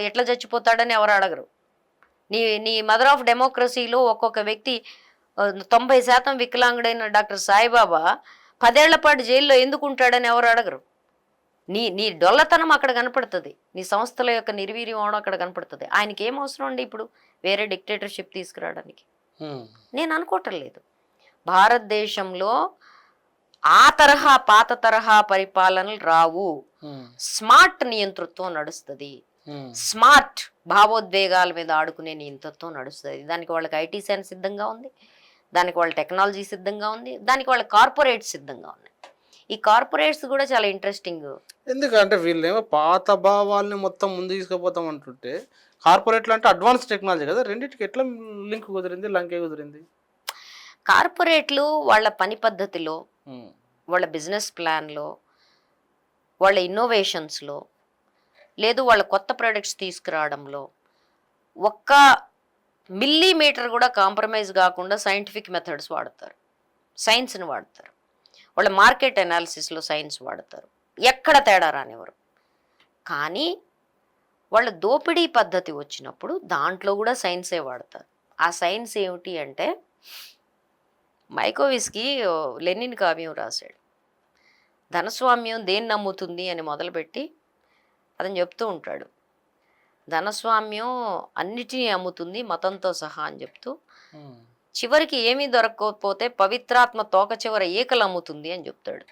ఎట్లా చచ్చిపోతాడని ఎవరు అడగరు. నీ నీ మదర్ ఆఫ్ డెమోక్రసీలో ఒక్కొక్క వ్యక్తి 90% వికలాంగుడైన డాక్టర్ సాయిబాబా 10 ఏళ్ల పాటు జైల్లో ఎందుకు ఉంటాడని ఎవరు అడగరు. నీ నీ డొల్లతనం అక్కడ కనపడుతుంది, నీ సంస్థల యొక్క నిర్వీర్యం అవడం అక్కడ కనపడుతుంది. ఆయనకి ఏం అవసరం అండి ఇప్పుడు వేరే డిక్టేటర్షిప్ తీసుకురావడానికి? నేను అనుకోవటం లేదు. భారతదేశంలో ఆ తరహా పాత తరహా పరిపాలనలు రావు. స్మార్ట్ నియంతృత్వం నడుస్తుంది, స్మార్ట్ భావోద్వేగాల మీద ఆడుకునే నియంతృత్వం నడుస్తుంది. దానికి వాళ్ళకి ఐటీ సైన్స్ సిద్ధంగా ఉంది, దానికి వాళ్ళ టెక్నాలజీ సిద్ధంగా ఉంది, దానికి వాళ్ళ కార్పొరేట్స్ సిద్ధంగా ఉన్నాయి. ఈ కార్పొరేట్స్ కూడా చాలా ఇంట్రెస్టింగ్. ఎందుకంటే వీళ్ళేమో పాత భావాల్ని మొత్తం ముందు తీసుకుపోతాం అంటుంటే, కార్పొరేట్లు అంటే అడ్వాన్స్ టెక్నాలజీ కదా, రెండింటికి ఎట్లా లింక్ కుదిరింది, లంకే కుదిరింది? కార్పొరేట్లు వాళ్ళ పని పద్ధతిలో, వాళ్ళ బిజినెస్ ప్లాన్లో, వాళ్ళ ఇన్నోవేషన్స్లో, లేదు వాళ్ళ కొత్త ప్రొడక్ట్స్ తీసుకురావడంలో ఒక్క మిల్లీమీటర్ కూడా కాంప్రమైజ్ కాకుండా సైంటిఫిక్ మెథడ్స్ వాడతారు, సైన్స్ని వాడతారు. వాళ్ళ మార్కెట్ అనాలిసిస్లో సైన్స్ వాడతారు, ఎక్కడ తేడా రానివ్వరు. కానీ వాళ్ళ దోపిడీ పద్ధతి వచ్చినప్పుడు దాంట్లో కూడా సైన్సే వాడతారు. ఆ సైన్స్ ఏమిటి అంటే, మైకోవిస్కి లెనిన్ కావ్యం రాశాడు. ధనస్వామ్యం దేన్ని నమ్ముతుంది అని మొదలుపెట్టి అతను చెప్తూ ఉంటాడు. ధనస్వామ్యం అన్నిటినీ అమ్ముతుంది మతంతో సహా అని చెప్తూ, చివరికి ఏమీ దొరకకపోతే పవిత్రాత్మ తోక చివర ఏకలు అమ్ముతుంది అని చెప్తాడు.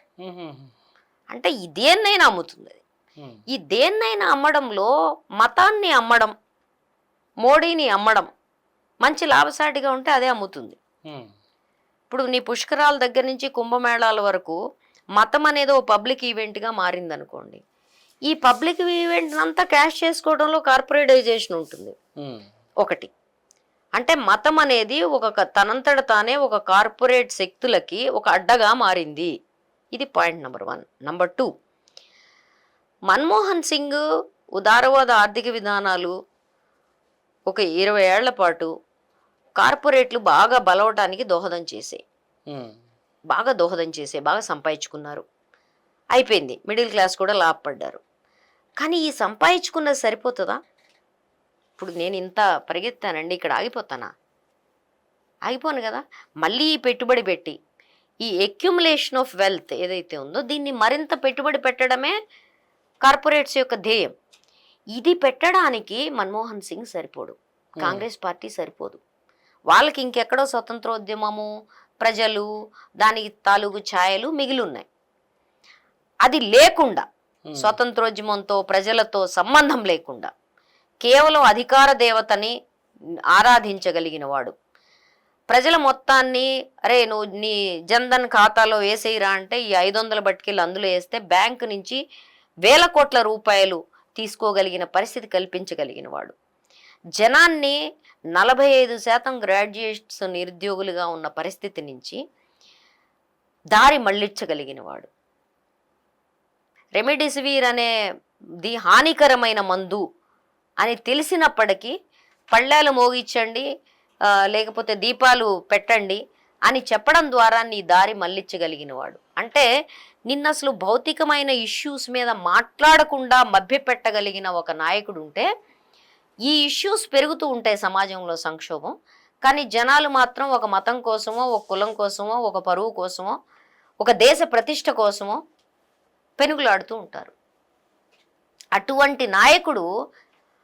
అంటే ఈ దేన్నైనా అమ్ముతుంది. ఈ దేన్నైనా అమ్మడంలో మతాన్ని అమ్మడం, మోడీని అమ్మడం మంచి లాభసాటిగా ఉంటే అదే అమ్ముతుంది. ఇప్పుడు నీ పుష్కరాల దగ్గర నుంచి కుంభమేళాల వరకు మతం అనేది ఓ పబ్లిక్ ఈవెంట్గా మారిందనుకోండి. ఈ పబ్లిక్ ఈవెంట్ అంతా క్యాష్ చేసుకోవడంలో కార్పొరేటైజేషన్ ఉంటుంది ఒకటి. అంటే మతం అనేది ఒక తనంతట తానే ఒక కార్పొరేట్ శక్తులకి ఒక అడ్డగా మారింది. ఇది point number 1. Number 2, Manmohan Singh ఉదారవాద ఆర్థిక విధానాలు ఒక 20 ఏళ్ల పాటు కార్పొరేట్లు బాగా బలవటానికి దోహదం చేసే, బాగా సంపాదించుకున్నారు. అయిపోయింది, మిడిల్ క్లాస్ కూడా లాభపడ్డారు. కానీ ఈ సంపాదించుకున్నది సరిపోతుందా? ఇప్పుడు నేను ఇంత పరిగెత్తానండి, ఇక్కడ ఆగిపోతానా? ఆగిపోను కదా. మళ్ళీ ఈ పెట్టుబడి పెట్టి ఈ అక్యుములేషన్ ఆఫ్ వెల్త్ ఏదైతే ఉందో దీన్ని మరింత పెట్టుబడి పెట్టడమే కార్పొరేట్స్ యొక్క ధ్యేయం. ఇది పెట్టడానికి మన్మోహన్ సింగ్ సరిపోడు, కాంగ్రెస్ పార్టీ సరిపోదు. వాళ్ళకి ఇంకెక్కడో స్వతంత్రోద్యమము, ప్రజలు, దానికి తాలూకు ఛాయలు మిగిలి ఉన్నాయి. అది లేకుండా, స్వతంత్రోద్యమంతో ప్రజలతో సంబంధం లేకుండా కేవలం అధికార దేవతని ఆరాధించగలిగిన వాడు, ప్రజల మొత్తాన్ని అరే నువ్వు నీ జన్ధన్ ఖాతాలో వేసేయరా అంటే ఈ 500 బట్టికెళ్ళి అందులో వేస్తే బ్యాంకు నుంచి వేల కోట్ల రూపాయలు తీసుకోగలిగిన పరిస్థితి కల్పించగలిగిన వాడు, జనాన్ని 45% గ్రాడ్యుయేట్స్ నిరుద్యోగులుగా ఉన్న పరిస్థితి నుంచి దారి మళ్ళించగలిగిన వాడు, రెమిడిసివిర్ అనేది హానికరమైన మందు అని తెలిసినప్పటికీ పళ్ళాలు మోగించండి లేకపోతే దీపాలు పెట్టండి అని చెప్పడం ద్వారా నీ దారి మళ్ళించగలిగిన వాడు. అంటే నిన్న అసలు భౌతికమైన ఇష్యూస్ మీద మాట్లాడకుండా మభ్యపెట్టగలిగిన ఒక నాయకుడు ఉంటే, ఈ ఇష్యూస్ పెరుగుతూ ఉంటాయి సమాజంలో సంక్షోభం, కానీ జనాలు మాత్రం ఒక మతం కోసమో, ఒక కులం కోసమో, ఒక పరువు కోసమో, ఒక దేశ ప్రతిష్ట కోసమో పెనుగులాడుతూ ఉంటారు. అటువంటి నాయకుడు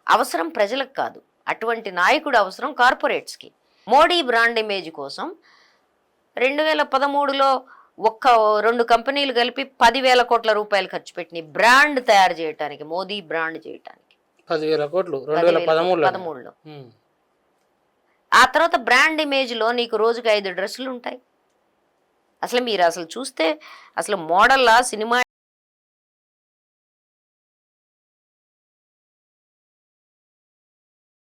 అవసరం ప్రజలకు కాదు, అటువంటి నాయకుడు అవసరం కార్పొరేట్స్కి. మోడీ బ్రాండ్ ఇమేజ్ కోసం 2013లో 2 కంపెనీలు కలిపి 10,000 కోట్ల రూపాయలు ఖర్చు పెట్టినాయి బ్రాండ్ తయారు చేయడానికి, మోదీ బ్రాండ్ చేయడానికి. 10,000 కోట్లు 2013లో. ఆ తర్వాత బ్రాండ్ ఇమేజ్లో నీకు రోజుకి 5 డ్రెస్సులు ఉంటాయి. అసలు మీరు చూస్తే అసలు మోడల్లా, సినిమా